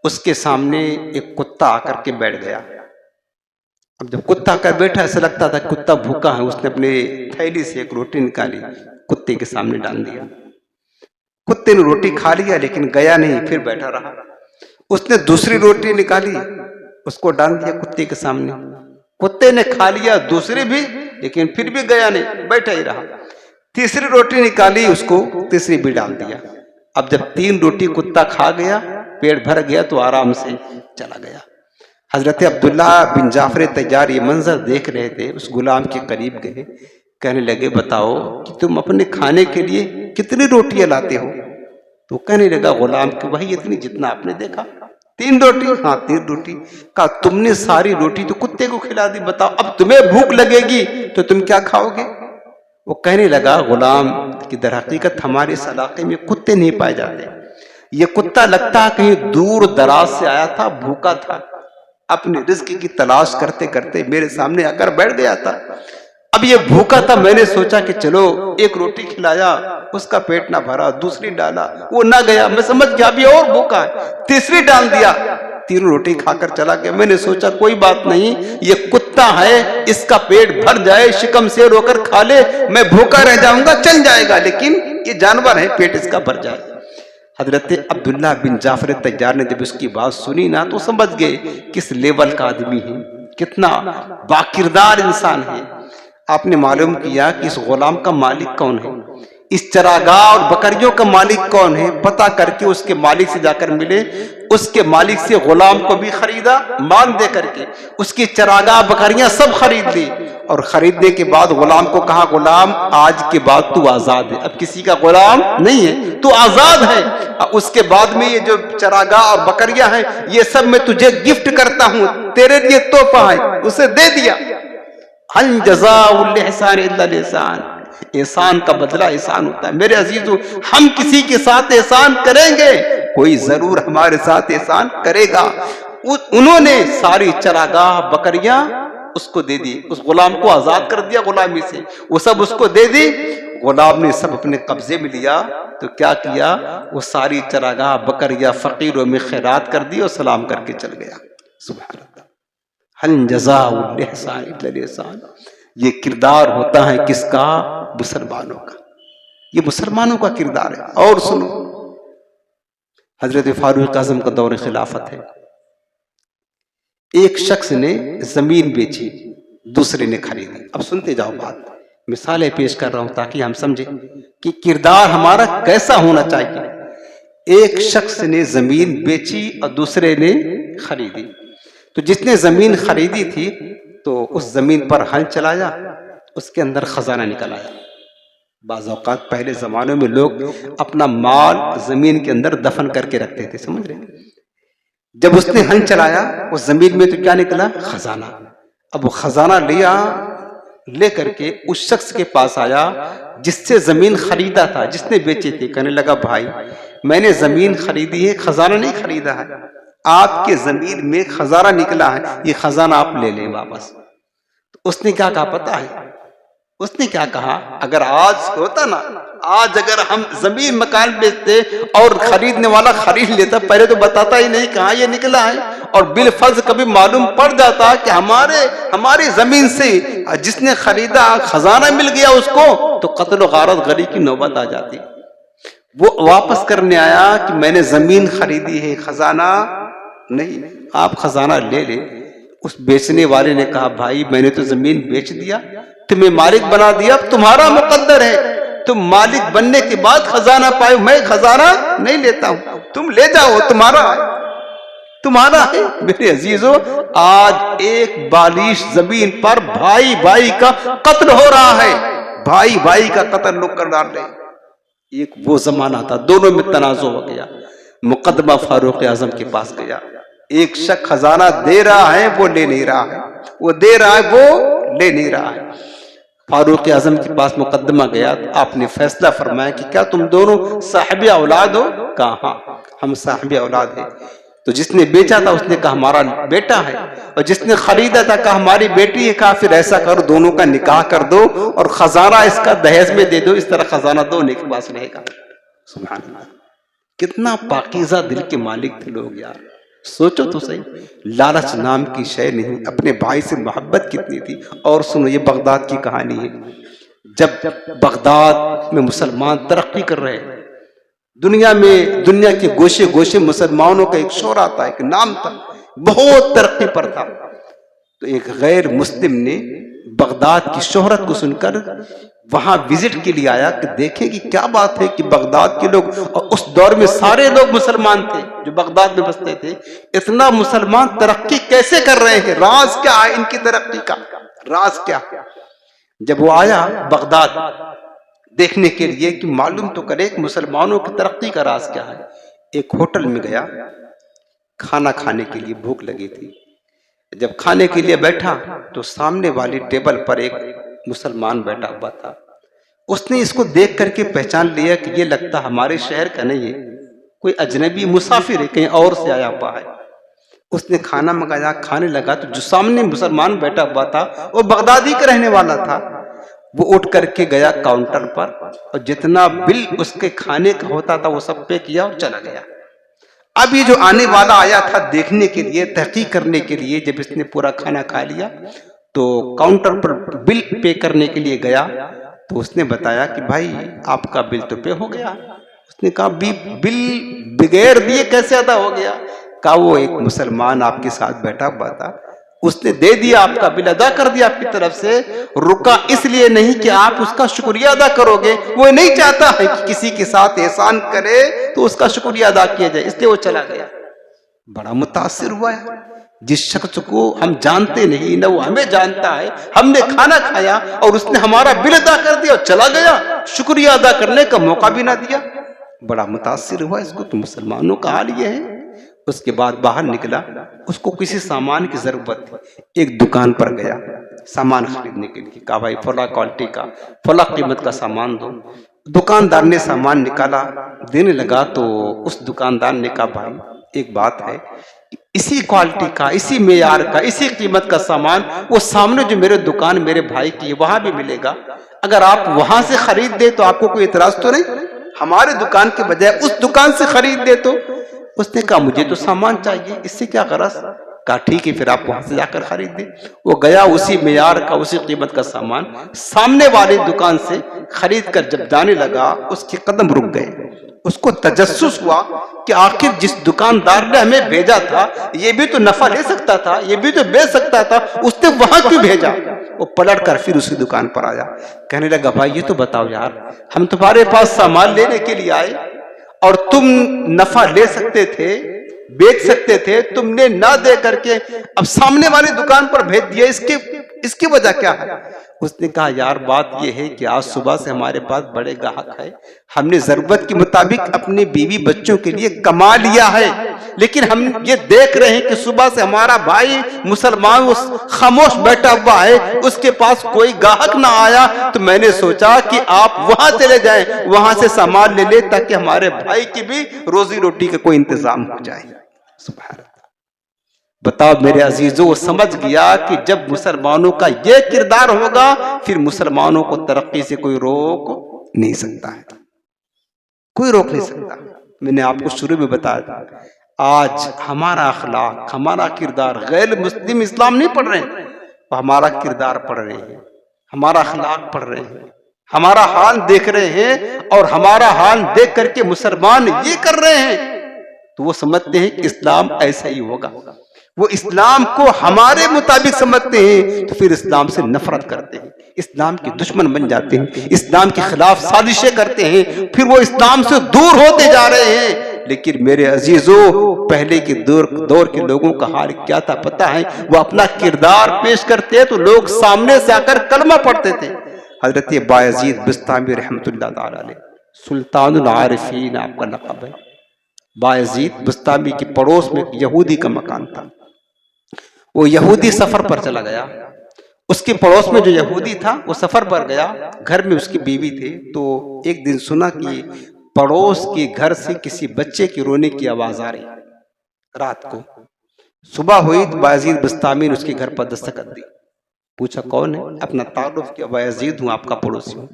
اس کے سامنے ایک کتا آ کر کے بیٹھ گیا. اب جب کتا آ کر بیٹھا ایسا لگتا تھا کتا بھوکا ہے. اس نے اپنے تھیلی سے ایک روٹی نکالی, کتے کے سامنے ڈال دیا. کتے نے روٹی کھا لیا لیکن گیا نہیں, پھر بیٹھا رہا. اس نے دوسری روٹی نکالی, اس کو ڈال دیا کتے کے سامنے. کتے نے کھا لیا دوسری بھی لیکن پھر بھی گیا نہیں, بیٹھا ہی رہا. تیسری روٹی نکالی, اس کو تیسری بھی ڈال دیا. اب جب 3 روٹی کتا کھا گیا, پیٹ بھر گیا تو آرام سے چلا گیا. حضرت عبداللہ بن جعفر طیار یہ منظر دیکھ رہے تھے. اس غلام کے قریب گئے, کہنے لگے بتاؤ کہ تم اپنے کھانے کے لیے کتنی روٹیاں لاتے ہو؟ تو کہنے لگا غلام کہ وہی اتنی جتنا آپ نے دیکھا. 3 روٹی؟ ہاں 3 روٹی. کہا تم نے ساری روٹی تو کتے کو کھلا دی, بتاؤ اب تمہیں بھوک لگے گی تو تم کیا کھاؤ گے؟ وہ کہنے لگا غلام کہ در حقیقت ہمارے اس علاقے میں کتے نہیں پائے جاتے. یہ کتا لگتا کہیں دور دراز سے آیا تھا, بھوکا تھا, اپنے رزق کی تلاش کرتے کرتے میرے سامنے آ کر بیٹھ گیا تھا. اب یہ بھوکا تھا, میں نے سوچا کہ چلو ایک روٹی کھلایا, اس کا پیٹ نہ بھرا, دوسری ڈالا, وہ نہ گیا, میں سمجھ گیا ابھی اور بھوکا ہے, تیسری ڈال دیا, 3 روٹی کھا کر چلا گیا. میں نے سوچا کوئی بات نہیں, یہ کتا ہے, اس کا پیٹ بھر جائے, شکم سے رو کر کھا لے, میں بھوکا رہ جاؤں گا, چل جائے گا, لیکن یہ جانور ہے, پیٹ اس کا بھر جائے. حضرت عبداللہ بن جعفر طیار نے جب اس کی بات سنی نا تو سمجھ گئے کس لیول کا آدمی ہے, کتنا باکردار انسان ہے. آپ نے معلوم کیا کہ اس غلام کا مالک کون ہے, اس چراگاہ اور بکریوں کا مالک کون ہے. پتہ کر کے اس کے مالک سے جا کر ملے, اس کے مالک سے غلام کو بھی خریدا, مان دے کر کے اس کی چراگاہ بکریاں سب خرید لی. اور خریدنے کے بعد غلام کو کہا غلام آج کے بعد تو آزاد ہے, اب کسی کا غلام نہیں ہے, تو آزاد ہے. اس کے بعد میں یہ جو چراگاہ اور بکریاں ہیں یہ سب میں تجھے گفٹ کرتا ہوں, تیرے لیے تحفہ ہے. اسے دے دیا. ہل جزاء الاحسان الا الاحسان, احسان کا بدلہ احسان ہوتا ہے. میرے عزیزو ہم کسی کے ساتھ احسان کریں گے, کوئی ضرور ہمارے ساتھ احسان کرے گا. انہوں نے ساری چراگاہ بکریاں اس کو دے دی, اس غلام کو آزاد کر دیا غلامی سے, وہ سب اس کو دے دی. غلام نے سب اپنے قبضے میں لیا تو کیا کیا, وہ ساری چراگاہ بکریاں فقیروں میں خیرات کر دی اور سلام کر کے چل گیا. سبحان اللہ. حل جزاء الاحسان الا الاحسان. یہ کردار ہوتا ہے کس کا؟ مسلمانوں کا. یہ مسلمانوں کا کردار ہے. اور سنو, حضرت فاروق اعظم کا دور خلافت ہے. ایک شخص نے زمین بیچی, دوسرے نے خریدی. اب سنتے جاؤ بات, مثالیں پیش کر رہا ہوں تاکہ ہم سمجھیں کہ کردار ہمارا کیسا ہونا چاہیے. ایک شخص نے زمین بیچی اور دوسرے نے خریدی. تو جس نے زمین خریدی تھی تو اس زمین پر ہل چلایا، اس کے اندر خزانہ نکل آیا. بعض اوقات پہلے زمانوں میں لوگ اپنا مال زمین کے اندر دفن کر کے رکھتے تھے، سمجھ رہے ہیں؟ جب اس نے ہل چلایا اس زمین میں تو کیا نکلا؟ خزانہ. اب وہ خزانہ لے کر کے اس شخص کے پاس آیا جس سے زمین خریدا تھا، جس نے بیچی تھی. کہنے لگا بھائی میں نے زمین خریدی ہے، خزانہ نہیں خریدا ہے. آپ کے زمین میں خزانہ نکلا ہے، یہ خزانہ آپ لے لیں واپس. تو اس نے کیا کہا پتا ہے؟ اس نے کیا کہا؟ اگر آج ہوتا نا، آج اگر ہم زمین مکان بیچتے اور خریدنے والا خرید لیتا، پہلے تو بتاتا ہی نہیں کہاں یہ نکلا ہے، اور بالفرض کبھی معلوم پڑ جاتا کہ ہماری زمین سے جس نے خریدا خزانہ مل گیا اس کو، تو قتل و غارت غری کی نوبت آ جاتی. وہ واپس کرنے آیا کہ میں نے زمین خریدی ہے، خزانہ نہیں. آپ خزانہ لے لیں. اس بیچنے والے نے کہا بھائی میں نے تو زمین بیچ دیا، تمہیں مالک بنا دیا، اب تمہارا مقدر ہے، تم مالک بننے کے بعد خزانہ پائے، میں خزانہ نہیں لیتا ہوں، تم لے جاؤ، تمہارا ہے. میرے عزیزو، آج ایک بالیش زمین پر بھائی بھائی کا قتل ہو رہا ہے، بھائی بھائی کا قتل لوگ کر ڈال رہے ہیں. ایک وہ زمانہ تھا دونوں میں تنازع ہو گیا، مقدمہ فاروق اعظم کے پاس گیا. ایک شخص خزانہ دے رہا ہے وہ لے نہیں رہا ہے، وہ دے رہا ہے وہ لے نہیں رہا ہے. فاروق اعظم کے پاس مقدمہ گیا، آپ نے فیصلہ فرمایا کہ کیا تم دونوں صاحب اولاد ہو؟ کہا ہاں ہم صاحب اولاد ہیں. تو جس نے بیچا تھا اس نے کہا ہمارا بیٹا ہے، اور جس نے خریدا تھا کہا ہماری بیٹی ہے. کہا پھر ایسا کرو دونوں کا نکاح کر دو اور خزانہ اس کا دہیز میں دے دو، اس طرح خزانہ دونوں کے پاس رہے گا. سبحان اللہ، کتنا پاکیزہ دل کے مالک تھے لوگ یار. سوچو تو صحیح، لالچ نام کی شے نہیں، اپنے بھائی سے محبت کتنی تھی. اور سنو یہ بغداد کی کہانی ہے. جب بغداد میں مسلمان ترقی کر رہے ہیں، دنیا کے گوشے گوشے مسلمانوں کا ایک شور آتا، ایک نام تھا، بہت ترقی پر تھا. تو ایک غیر مسلم نے بغداد کی شہرت کو سن کر وہاں وزٹ کے لیے آیا کہ دیکھیں کہ کیا بات ہے کہ بغداد کے لوگ، اور اس دور میں سارے لوگ مسلمان تھے جو بغداد میں بستے تھے، اتنا مسلمان ترقی کیسے کر رہے ہیں، راز کیا ہے ان کی ترقی کا، راز کیا. جب وہ آیا بغداد دیکھنے کے لیے کہ معلوم تو کرے کہ مسلمانوں کی ترقی کا راز کیا ہے، ایک ہوٹل میں گیا کھانا کھانے کے لیے، بھوک لگی تھی. جب کھانے کے لیے بیٹھا تو سامنے والی ٹیبل پر ایک مسلمان بیٹھا ہوا تھا. اس نے اس کو دیکھ کر کے پہچان لیا کہ یہ لگتا ہمارے شہر کا نہیں ہے، کوئی اجنبی مسافر ہے، کہیں اور سے آیا ہوا ہے. اس نے کھانا منگایا، کھانے لگا تو جو سامنے مسلمان بیٹھا ہوا تھا وہ بغدادی کا رہنے والا تھا. وہ اٹھ کر کے گیا کاؤنٹر پر اور جتنا بل اس کے کھانے کا ہوتا تھا وہ سب پے کیا اور چلا گیا. اب یہ جو آنے والا آیا تھا دیکھنے کے لیے، تحقیق کرنے کے لیے، جب اس نے پورا کھانا کھا لیا تو کاؤنٹر پر بل پے کرنے کے لیے گیا تو اس نے بتایا کہ بھائی آپ کا بل تو پے ہو گیا. اس نے کہا بل بغیر دیے کیسے ادا ہو گیا؟ کہا وہ ایک مسلمان آپ کے ساتھ بیٹھا ہوا تھا، اس نے دے دیا، آپ کا بل ادا کر دیا آپ کی طرف سے. رکا اس لیے نہیں کہ آپ اس کا شکریہ ادا کرو گے، وہ نہیں چاہتا ہے کہ کسی کے ساتھ احسان کرے تو اس کا شکریہ ادا کیا جائے، اس لیے وہ چلا گیا. بڑا متاثر ہوا ہے. جس شخص کو ہم جانتے نہیں نہ وہ ہمیں جانتا ہے، ہم نے کھانا کھایا اور اس نے ہمارا بل ادا کر دیا اور چلا گیا، شکریہ ادا کرنے کا موقع بھی نہ دیا. بڑا متاثر ہوا اس کو. تو مسلمانوں کا حال یہ ہے. اس کے بعد باہر نکلا، اس کو کسی سامان کی ضرورت تھی، ایک دکان پر گیا سامان خریدنے کے لیے. کہا بھائی فلاں کوالٹی کا فلاں قیمت کا سامان دو. دکاندار نے سامان نکالا، دینے لگا تو اس دکاندار نے کہا بھائی ایک بات ہے، اسی کوالٹی کا، اسی معیار کا، اسی قیمت کا سامان وہ سامنے جو میرے دکان میرے بھائی کی وہاں بھی ملے گا، اگر آپ وہاں سے خرید دے تو آپ کو کوئی اعتراض تو نہیں؟ ہمارے دکان کے بجائے اس دکان سے خرید دے تو. اس نے کہا مجھے تو سامان چاہیے، اس سے کیا غرض؟ کہا ٹھیک ہے پھر آپ وہاں سے جا کر خرید دیں. وہ گیا، اسی معیار کا اسی قیمت کا سامان سامنے والی دکان سے خرید کر جب جانے لگا اس کے قدم رک گئے. اس کو تجسس ہوا کہ آخر جس دکاندار نے ہمیں بھیجا تھا یہ بھی تو نفع لے سکتا تھا، یہ بھی تو بیچ سکتا تھا، اس نے وہاں کیوں بھیجا؟ وہ پلٹ کر پھر اسی دکان پر آیا، کہنے لگا بھائی یہ تو بتاؤ یار، ہم تمہارے پاس سامان لینے کے لیے آئے اور تم نفع لے سکتے تھے، بیچ سکتے تھے، تم نے نہ دے کر کے اب سامنے والی دکان پر بھیج دیا، اس کی وجہ کیا ہے؟ اس نے کہا یار بات یہ ہے کہ آج صبح سے ہمارے پاس بڑے گاہک ہے، ہم نے ضرورت کے مطابق اپنے بیوی بچوں کے لیے کما لیا ہے، لیکن ہم یہ دیکھ رہے ہیں کہ صبح سے ہمارا بھائی مسلمان خاموش بیٹھا ہوا ہے، اس کے پاس کوئی گاہک نہ آیا، تو میں نے سوچا کہ آپ وہاں چلے جائیں، وہاں سے سامان لے لیں تاکہ ہمارے بھائی کی بھی روزی روٹی کا کوئی انتظام ہو جائے۔ سبحان اللہ۔ بتاؤ میرے عزیزوں، وہ سمجھ گیا کہ جب مسلمانوں کا یہ کردار ہوگا پھر مسلمانوں کو ترقی سے کوئی روک نہیں سکتا ہے، کوئی روک نہیں سکتا۔ میں نے آپ کو شروع میں بتایا تھا، آج ہمارا اخلاق، ہمارا کردار، غیر مسلم اسلام نہیں پڑھ رہے ہیں، وہ ہمارا کردار پڑھ رہے ہیں، ہمارا اخلاق پڑھ رہے ہیں، ہمارا حال دیکھ رہے ہیں، اور ہمارا حال دیکھ کر کے مسلمان یہ کر رہے ہیں تو وہ سمجھتے ہیں کہ اسلام ایسا ہی ہوگا، وہ اسلام کو ہمارے مطابق سمجھتے ہیں تو پھر اسلام سے نفرت کرتے ہیں، اسلام کے دشمن بن جاتے ہیں، اسلام کے خلاف سازشیں کرتے ہیں، پھر وہ اسلام سے دور ہوتے جا رہے ہیں۔ لیکن میرے عزیزوں، پہلے کے دور کے لوگوں کا حال کیا تھا پتہ ہے؟ وہ اپنا کردار پیش کرتے تو لوگ سامنے سے آ کر کلمہ پڑھتے تھے۔ حضرت بایزید بستامی رحمۃ اللہ تعالی علیہ، سلطان العارفین آپ کا لقب ہے۔ بایزید بستامی کے پڑوس میں ایک یہودی کا مکان تھا، وہ یہودی سفر پر چلا گیا، اس کے پڑوس میں جو یہودی تھا وہ سفر پر گیا، گھر میں اس کی بیوی تھی، تو ایک دن سنا کہ پڑوس کے گھر سے کسی بچے کی رونے کی آواز آ رہی، رات کو صبح ہوئی تو بایزید بستامی نے اس کے گھر پر دستک دی، پوچھا کون ہے؟ اپنا تعارف کیا، بایزید ہوں، آپ کا پڑوسی ہوں۔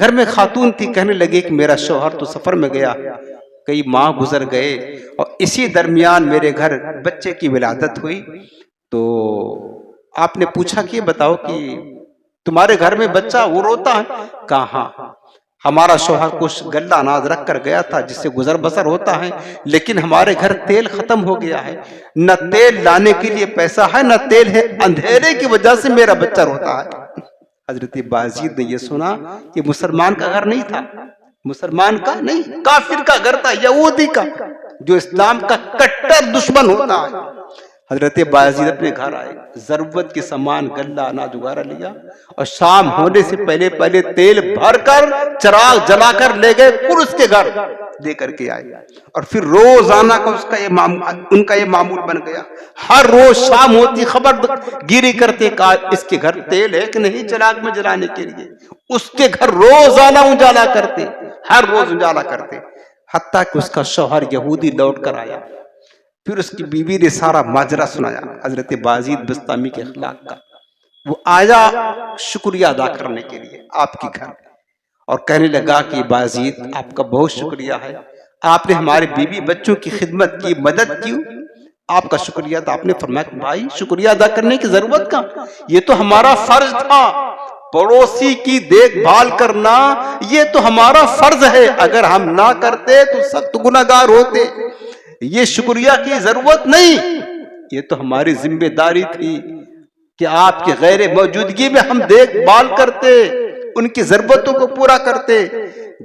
گھر میں خاتون تھی، کہنے لگے کہ میرا شوہر تو سفر میں گیا، کئی ماہ گزر گئے، اور اسی درمیان میرے گھر بچے کی ولادت ہوئی، تو آپ نے پوچھا کہ بتاؤ کہ تمہارے گھر میں بچہ وہ روتا ہے؟ کہا ہاں، ہمارا شوہر کچھ غلہ اناج رکھ کر گیا تھا جس سے گزر بسر ہوتا ہے، لیکن ہمارے گھر تیل ختم ہو گیا ہے، نہ تیل لانے کے لیے پیسہ ہے نہ تیل ہے، اندھیرے کی وجہ سے میرا بچہ روتا ہے۔ حضرت بایزید نے یہ سنا، یہ مسلمان کا گھر نہیں تھا، مسلمان کا نہیں، کافر کا گھر تھا، یہودی کا، جو اسلام کا کٹر دشمن ہوتا ہے۔ حضرت بایزید اپنے گھر آئے، ضرورت کے سامان غلہ اناج وغیرہ لیا، اور شام ہونے سے پہلے تیل بھر کر چراغ جلا کر لے گئے، پھر اس کے گھر لے کر کے آئے، اور پھر روزانہ کا ان کا یہ معمول بن گیا، ہر روز شام ہوتی خبر گیری کرتے کہ اس کے گھر تیل ہے کہ نہیں چراغ میں جلانے کے لیے، اس کے گھر روزانہ اجالا کرتے، ہر روز اجالا کرتے، حتیٰ کہ اس کا شوہر یہودی لوٹ کر آیا، پھر اس کی بیوی نے سارا ماجرا سنایا حضرت بایزید بستامی کے اخلاق کا۔ وہ آیا شکریہ ادا کرنے کے لیے آپ کے گھر، اور کہنے لگا کہ بایزید آپ کا بہت شکریہ ہے، آپ نے ہمارے بیوی بچوں کی خدمت کی، مدد کی، آپ کا شکریہ تھا۔ آپ نے فرمایا بھائی شکریہ ادا کرنے کی ضرورت کا، یہ تو ہمارا فرض تھا، پڑوسی کی دیکھ بھال کرنا یہ تو ہمارا فرض ہے، اگر ہم نہ کرتے تو سخت گناہگار ہوتے، یہ شکریہ کی ضرورت نہیں، یہ تو ہماری ذمہ داری تھی کہ آپ کی غیر موجودگی میں ہم دیکھ بھال کرتے، ان کی ضرورتوں کو پورا کرتے۔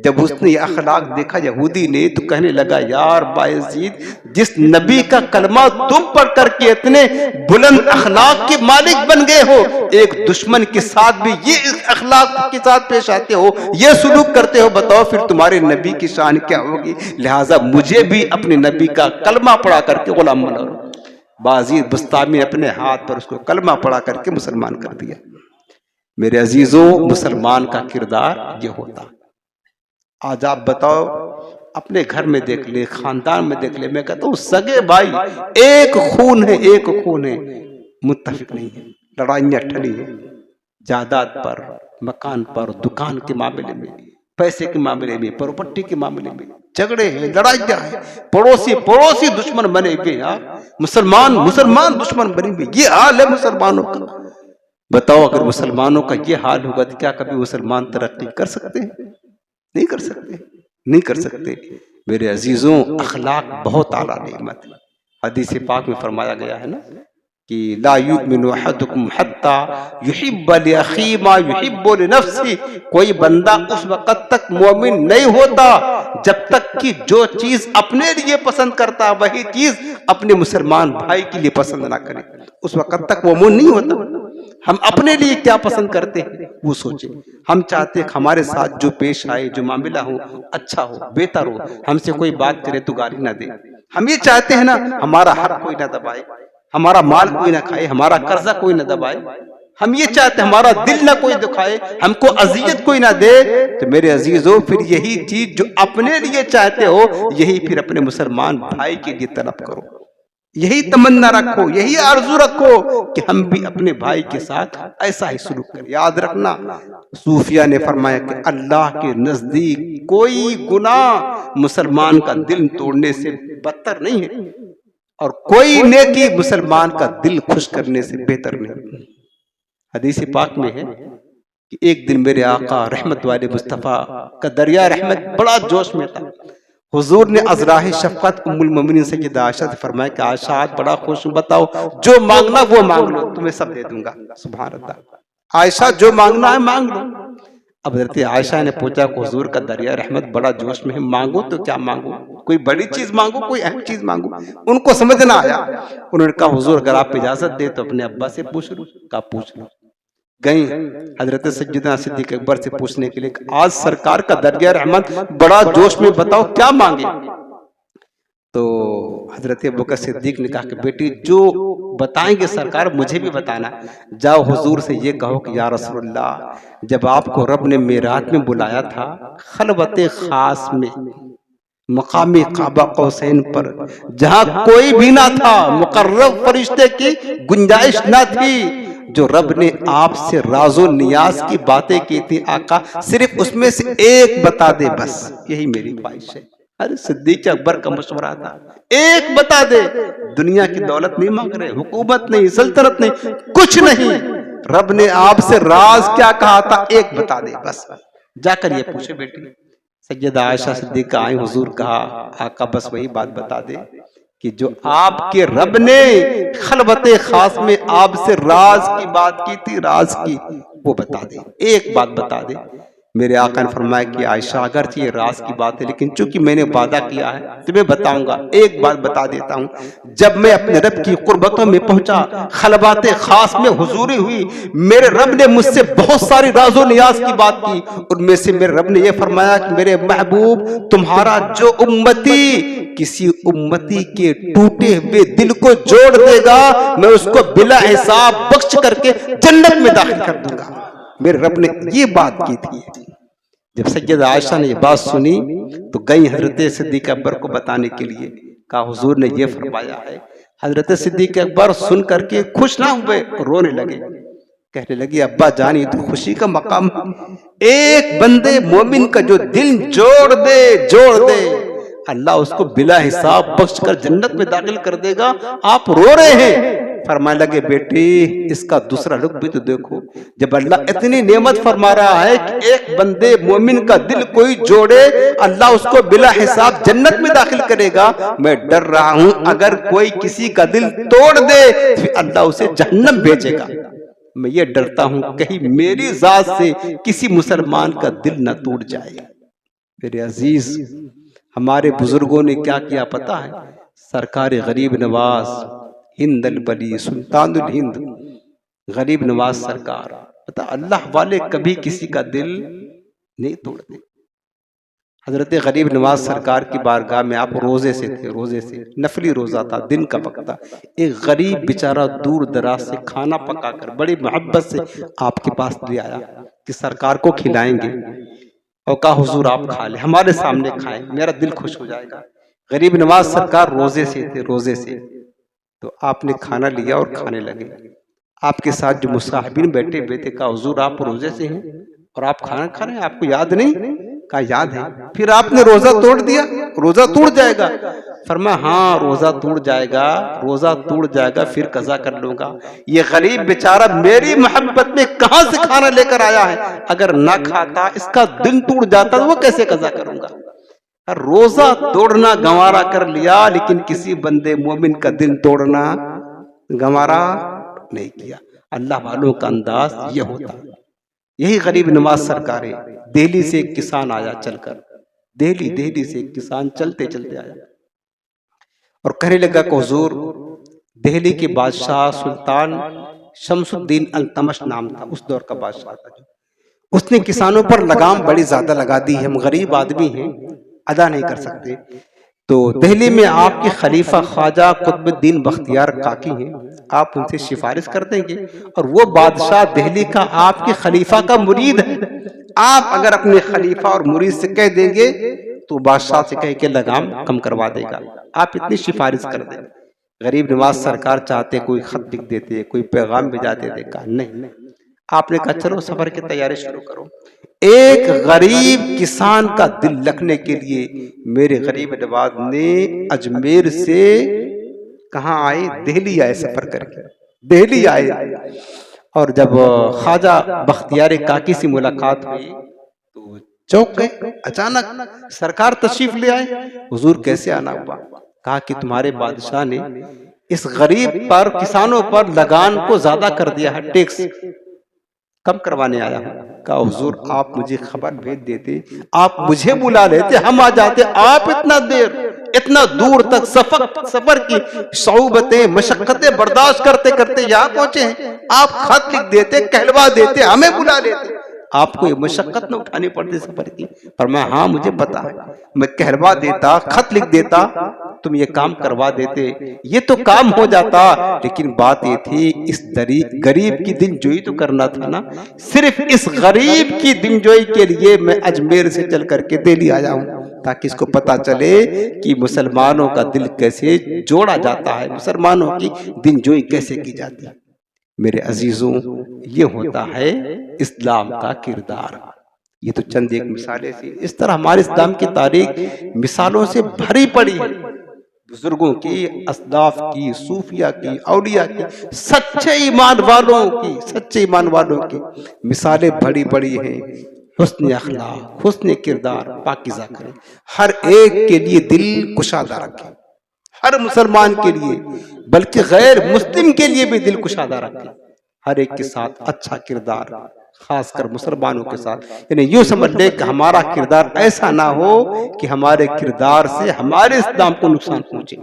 جب اس نے یہ اخلاق دیکھا یہودی نے تو کہنے لگا یار بایزید، جس نبی کا کلمہ تم پڑھ کر کے اتنے بلند اخلاق کے مالک بن گئے ہو، ایک دشمن کے ساتھ بھی یہ اخلاق کے ساتھ پیش آتے ہو، یہ سلوک کرتے ہو، بتاؤ پھر تمہارے نبی کی شان کیا ہوگی؟ لہٰذا مجھے بھی اپنے نبی کا کلمہ پڑھا کر کے غلام بنا لو۔ بایزید بستامی نے اپنے ہاتھ پر اس کو کلمہ پڑھا کر کے مسلمان کر دیا۔ میرے عزیزوں، مسلمان کا کردار یہ ہوتا۔ آج آپ بتاؤ، اپنے گھر میں دیکھ لے، خاندان میں دیکھ لے، میں کہتا ہوں سگے بھائی ایک خون ہے، ایک خون ہے، متفق نہیں ہے، لڑائیاں ٹھلی ہیں، جائیداد پر، مکان پر، دکان کے معاملے میں، پیسے کے معاملے میں، پراپرٹی کے معاملے میں جھگڑے ہیں، لڑائیاں ہیں، پڑوسی دشمن بنے ہوئے ہیں، مسلمان دشمن بنے ہوئے، یہ حال ہے مسلمانوں کا۔ بتاؤ اگر مسلمانوں کا یہ حال ہوگا تو کیا کبھی مسلمان ترقی کر سکتے ہیں؟ نہیں کر سکتے، نہیں کر سکتے۔ میرے عزیزوں، اخلاق بہت اعلیٰ نعمت ہے۔ حدیث پاک میں فرمایا گیا ہے نا کہ لا یؤمن احدکم حتی یحب لاخیہ ما یحب لنفسہ، کوئی بندہ اس وقت تک مومن نہیں ہوتا جب تک کہ جو چیز اپنے لیے پسند کرتا ہے وہی چیز اپنے مسلمان بھائی کے لیے پسند نہ کرے، اس وقت تک وہ مومن نہیں ہوتا۔ ہم اپنے لیے کیا پسند کرتے ہیں وہ سوچیں۔ ہم چاہتے ہیں کہ ہمارے ساتھ جو پیش آئے، جو معاملہ ہو، اچھا ہو، بہتر ہو، ہم سے کوئی بات کرے تو گالی نہ دے۔ ہم یہ چاہتے ہیں نا ہمارا حق کوئی نہ دبائے، ہمارا مال کوئی نہ کھائے، ہمارا قرضہ کوئی نہ دبائے۔ ہم یہ چاہتے ہیں ہمارا دل نہ کوئی دکھائے، ہم کو اذیت کوئی نہ دے۔ تو میرے عزیزو، پھر یہی چیز جو اپنے لیے چاہتے ہو یہی پھر اپنے مسلمان بھائی کے لیے طلب کرو، یہی تمنا رکھو، یہی آرزو رکھو کہ ہم بھی اپنے بھائی کے ساتھ ایسا ہی سلوک کریں۔ یاد رکھنا، صوفیہ نے فرمایا کہ اللہ کے نزدیک کوئی گناہ مسلمان کا دل توڑنے سے بدتر نہیں ہے، اور کوئی نیکی مسلمان کا دل خوش کرنے سے بہتر نہیں۔ حدیث پاک میں ہے کہ ایک دن میرے آقا رحمت والے مصطفیٰ کا دریا رحمت بڑا جوش میں تھا۔ حضور نے ازراہ شفقت ام المومنین سیدہ عائشہ سے فرمایا کہ عائشہ آج بڑا خوش ہوں، بتاؤ جو مانگنا وہ مانگ لو، تمہیں سب دے دوں گا۔ سبحان اللہ، عائشہ جو مانگنا ہے مانگ لو۔ اب حضرت عائشہ نے پوچھا کہ حضور کا دریا رحمت بڑا جوش میں ہے، مانگو تو کیا مانگو؟ کوئی بڑی چیز مانگو، کوئی اہم چیز مانگو؟ ان کو سمجھ نہ آیا۔ انہوں نے کہا حضور اگر آپ اجازت دے تو اپنے ابا سے پوچھ لوں۔ کہا پوچھ لو۔ گئیں حضرت سیدنا صدیق اکبر سے پوچھنے کے لیے کہ آج سرکار کا دریا رحمت بڑا جوش میں، بتاؤ کیا مانگے؟ تو حضرت ابوبکر صدیق نے کہا کہ بیٹی جو بتائیں گے سرکار مجھے بھی بتانا۔ جاؤ حضور سے یہ کہو کہ یا رسول اللہ، جب آپ کو رب نے معراج میں بلایا تھا خلوت خاص میں، مقام قاب قوسین پر، جہاں کوئی بھی نہ تھا، مقرب فرشتے کی گنجائش نہ تھی، جو رب نے آپ سے راز و نیاز کی باتیں کی تھی آقا صرف اس میں سے ایک بتا دے، بس یہی میری خواہش ہے۔ ارے صدیق اکبر کا مشورہ تھا، ایک بتا دے۔ دنیا کی دولت نہیں مانگ رہے، حکومت نہیں، سلطنت نہیں، کچھ نہیں، رب نے آپ سے راز کیا کہا تھا ایک بتا دے بس۔ جا کر یہ پوچھے بیٹی۔ سیدہ عائشہ صدیقہ آئیں، حضور کہا آقا بس وہی بات بتا دے کہ جو آپ کے رب نے خلوت خاص میں آپ سے راز کی بات کی تھی، راز کی، وہ بتا دے، ایک بات بتا دے۔ میرے آقا نے فرمایا کہ عائشہ اگرچہ یہ راز کی بات ہے لیکن چونکہ میں نے وعدہ کیا ہے تمہیں بتاؤں گا، ایک بات بتا دیتا ہوں۔ جب میں اپنے رب کی قربتوں میں پہنچا، خلوات خاص میں حضوری ہوئی، میرے رب نے مجھ سے بہت ساری راز و نیاز کی بات کی، ان میں سے میرے رب نے یہ فرمایا کہ میرے محبوب تمہارا جو امتی کسی امتی کے ٹوٹے ہوئے دل کو جوڑ دے گا میں اس کو بلا حساب بخش کر کے جنت میں داخل کر دوں گا۔ میرے رب نے یہ بات کی تھی۔ جب سیدہ عائشہ نے یہ بات سنی تو گئی حضرت صدیق اکبر کو بتانے کے لیے، کہا حضور نے یہ فرمایا ہے۔ حضرت صدیق اکبر سن کر کے خوش نہ ہوئے، رونے لگے، کہنے لگی ابا جان یہ تو خوشی کا مقام، ایک بندے مومن کا جو دل جوڑ دے اللہ اس کو بلا حساب بخش کر جنت میں داخل کر دے گا، آپ رو رہے ہیں۔ فرمانے لگے بیٹی اس کا دوسرا رخ بھی تو دیکھو، جب اللہ اتنی نعمت فرما رہا ہے کہ ایک بندے مومن کا دل کوئی جوڑے اللہ اس کو بلا حساب جنت میں داخل کرے گا، میں ڈر رہا ہوں اگر کوئی کسی کا دل توڑ دے پھر اللہ اسے جہنم بھیجے گا۔ میں یہ ڈرتا ہوں کہیں میری ذات سے کسی مسلمان کا دل نہ ٹوٹ جائے۔ میرے عزیز ہمارے بزرگوں نے کیا کیا پتا ہے؟ سرکار غریب نواز ہند البلی سلطان الہند غریب نواز سرکار، پتا اللہ والے کبھی کسی کا دل نہیں توڑتے۔ حضرت غریب نواز سرکار کی بارگاہ میں آپ روزے سے تھے، روزے سے نفلی روزہ تھا، دن کا وقت تھا، ایک غریب بیچارہ دور دراز سے کھانا پکا کر بڑی محبت سے آپ کے پاس لے آیا کہ سرکار کو کھلائیں گے، اور کہا حضور آپ کھا لیں، ہمارے سامنے کھائیں، میرا دل خوش ہو جائے گا۔ غریب نواز سرکار روزے سے تھے، روزے سے، تو آپ نے کھانا لیا اور کھانے لگے۔ آپ کے ساتھ جو مصاحبین بیٹھے ہوئے تھے کہا حضور آپ روزے سے ہیں اور آپ کھانا کھا رہے ہیں، آپ کو یاد نہیں؟ کہا یاد ہے۔ پھر آپ نے روزہ توڑ دیا، روزہ ٹوٹ جائے گا؟ فرمایا ہاں روزہ ٹوٹ جائے گا، روزہ ٹوٹ جائے گا پھر قضا کر لوں گا۔ یہ غریب بیچارہ میری محبت میں کہاں سے کھانا لے کر آیا ہے، اگر نہ کھاتا اس کا دن ٹوٹ جاتا تو وہ کیسے قضا کروں گا؟ روزہ توڑنا گوارا کر لیا لیکن کسی بندے مومن کا دن توڑنا گوارا نہیں کیا۔ اللہ والوں کا انداز یہ ہوتا ہے۔ یہی غریب نواز سرکار ہے۔ دہلی سے ایک کسان آیا چل کر، دہلی سے ایک کسان چلتے چلتے آیا اور کہنے لگا کہ حضور، دہلی کے بادشاہ سلطان شمس الدین التمش نام تھا، اس دور کا بادشاہ تھا، اس نے کسانوں پر لگام بڑی زیادہ لگا دی ہے، ہم غریب آدمی ہیں، ادا نہیں کر سکتے، تو دہلی میں آپ کے خلیفہ خواجہ قطب الدین بختیار کاکی ہیں، آپ ان سے سفارش کر دیں گے، اور وہ بادشاہ دہلی کا آپ کے خلیفہ کا مرید ہے، آپ اگر اپنے خلیفہ اور مرید سے کہہ دیں گے تو بادشاہ سے کہہ کے لگام کم کروا دے گا، آپ اتنی سفارش کر دیں۔ غریب نواز سرکار چاہتے کوئی خط لکھ دیتے، کوئی پیغام بھیجا دیتے، کہا نہیں، آپ نے کہا چلو سفر کی تیاری شروع کرو۔ ایک غریب کسان کا دل لکھنے کے لیے میرے غریب نواز نے اجمیر سے کہاں آئے؟ دہلی آئے، سفر کر کے دہلی آئے، اور جب خواجہ بختیار کاکی سے ملاقات ہوئی تو چوک گئے، اچانک سرکار تشریف لے آئے، حضور کیسے آنا ہوا؟ کہا کہ تمہارے بادشاہ نے اس غریب پر، کسانوں پر لگان کو زیادہ کر دیا ہے، ٹیکس کم کروانے آیا ہوں۔ کہا حضور آپ مجھے خبر بھیج دیتے، آپ مجھے بلا لیتے، ہم آ جاتے، آپ اتنا دور تک سفر کی صعوبتیں مشقتیں برداشت کرتے کرتے یہاں پہنچے ہیں، آپ خط لکھ دیتے، کہلوا دیتے، ہمیں بلا لیتے، آپ کو یہ مشقت نہ اٹھانی پڑتی سفر کی؟ فرمایا ہاں مجھے پتا ہے، میں کہلوا دیتا، خط لکھ دیتا، تم یہ کام کروا دیتے، یہ تو کام ہو جاتا، لیکن بات یہ تھی اس غریب کی دل جوئی تو کرنا تھا نا، صرف اس غریب کی دل جوئی کے لیے میں اجمیر سے چل کر کے دہلی آیا ہوں، تاکہ اس کو پتا چلے کہ مسلمانوں کا دل کیسے جوڑا جاتا ہے، مسلمانوں کی دل جوئی کیسے کی جاتی ہے۔ میرے عزیزوں، یہ ہوتا ہے اسلام کا کردار۔ یہ تو چند ایک مثالیں تھی، اس طرح ہمارے اسلام کی تاریخ مثالوں سے بھری پڑی ہے، بزرگوں کی، اسلاف کی، صوفیہ کی، اولیاء کی، سچے ایمان والوں کی مثالیں بڑی بڑی ہیں۔ حسن اخلاق، حسن کردار پاکیزہ کریں، ہر ایک کے لیے دل کشادہ رکھیں، ہر مسلمان کے لیے، بلکہ غیر مسلم کے لیے بھی دل کشادہ رکھیں، ہر ایک کے ساتھ اچھا کردار، خاص کر مسلمانوں کے ساتھ، یعنی یوں سمجھ لے کہ ہمارا کردار ایسا نہ ہو کہ ہمارے کردار سے ہمارے اسلام کو نقصان پہنچے،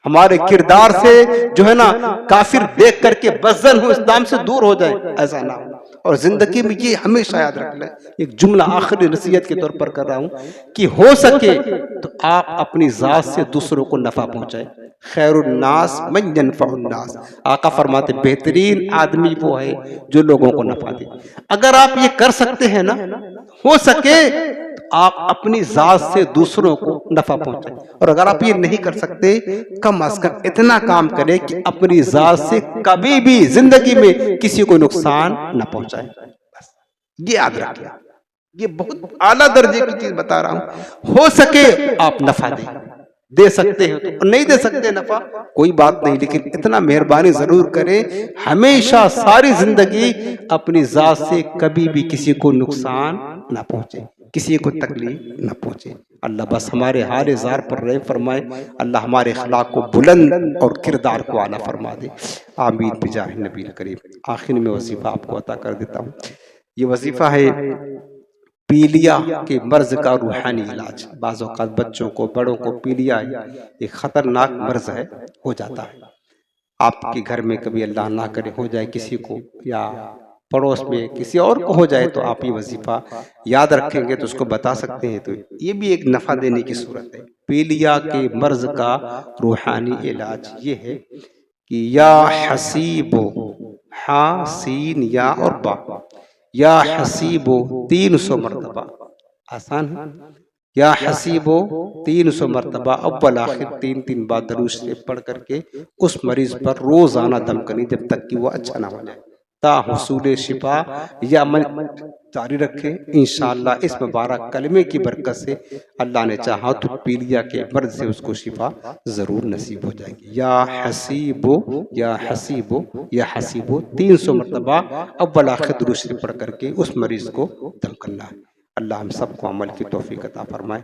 ہمارے کردار سے جو ہے نا کافر دیکھ کر کے بزن ہو، اسلام سے دور ہو جائے، ایسا نہ ہو۔ اور زندگی میں یہ ہمیشہ یاد رکھ لیں، ایک جملہ آخری نصیحت کے طور پر کر رہا ہوں کہ ہو سکے تو آپ اپنی ذات سے دوسروں کو نفع پہنچائیں، خیر الناس من ینفع الناس، آقا فرماتے بہترین آدمی وہ ہے جو لوگوں کو نفع دے۔ اگر آپ یہ کر سکتے ہیں نا، ہو سکے تو آپ اپنی ذات سے دوسروں کو نفع پہنچائیں، اور اگر آپ یہ نہیں کر سکتے کم از کم اتنا کام کریں کہ اپنی ذات سے کبھی بھی زندگی میں کسی کو نقصان نہ پہنچائیں، بس یہ یاد رکھیں۔ یہ بہت اعلیٰ درجے کی چیز بتا رہا ہوں، ہو سکے آپ نفع دے سکتے ہیں تو، نہیں دے سکتے نفع کوئی بات نہیں، لیکن اتنا مہربانی ضرور کریں ہمیشہ ساری زندگی اپنی ذات سے کبھی بھی کسی کو نقصان نہ پہنچے، کسی کو تکلیف نہ پہنچے۔ اللہ بس ہمارے حال زار پر رحم فرمائے، اللہ ہمارے اخلاق کو بلند اور کردار کو اعلیٰ فرما دے، آمین بجاہ نبی کریم۔ آخر میں وظیفہ آپ کو عطا کر دیتا ہوں، یہ وظیفہ ہے پیلیا کے مرض کا روحانی علاج۔ بعض اوقات بچوں کو، بڑوں کو پیلیا ایک خطرناک مرض ہے، ہو جاتا ہے، آپ کے گھر میں کبھی اللہ نہ کرے ہو جائے کسی کو، یا پڑوس میں کسی اور کو ہو جائے، تو آپ یہ وظیفہ یاد رکھیں گے تو اس کو بتا سکتے ہیں، تو یہ بھی ایک نفع دینے کی صورت ہے۔ پیلیا کے مرض کا روحانی علاج یہ ہے کہ یا حسیب، ہاں سین یا اور با، یا حسیبو 300 مرتبہ، آسان ہے، یا حسیبو 300 مرتبہ اول آخر 3 بار درود شریف پڑھ کر کے اس مریض پر روزانہ دم کریں جب تک کہ وہ اچھا نہ ہو جائے، تا حصول شفا یہ عمل جاری رکھیں، انشاءاللہ اس مبارک کلمے کی برکت سے اللہ نے چاہا تو پیلیا کے مرض سے اس کو شفا ضرور نصیب ہو جائے گی۔ یا حسیبو، یا حسیبو، یا حسیبو 300 مرتبہ اول آخر درود شریف پڑھ کر کے اس مریض کو دم کرنا ہے۔ اللہ ہم سب کو عمل کی توفیق عطا فرمائے۔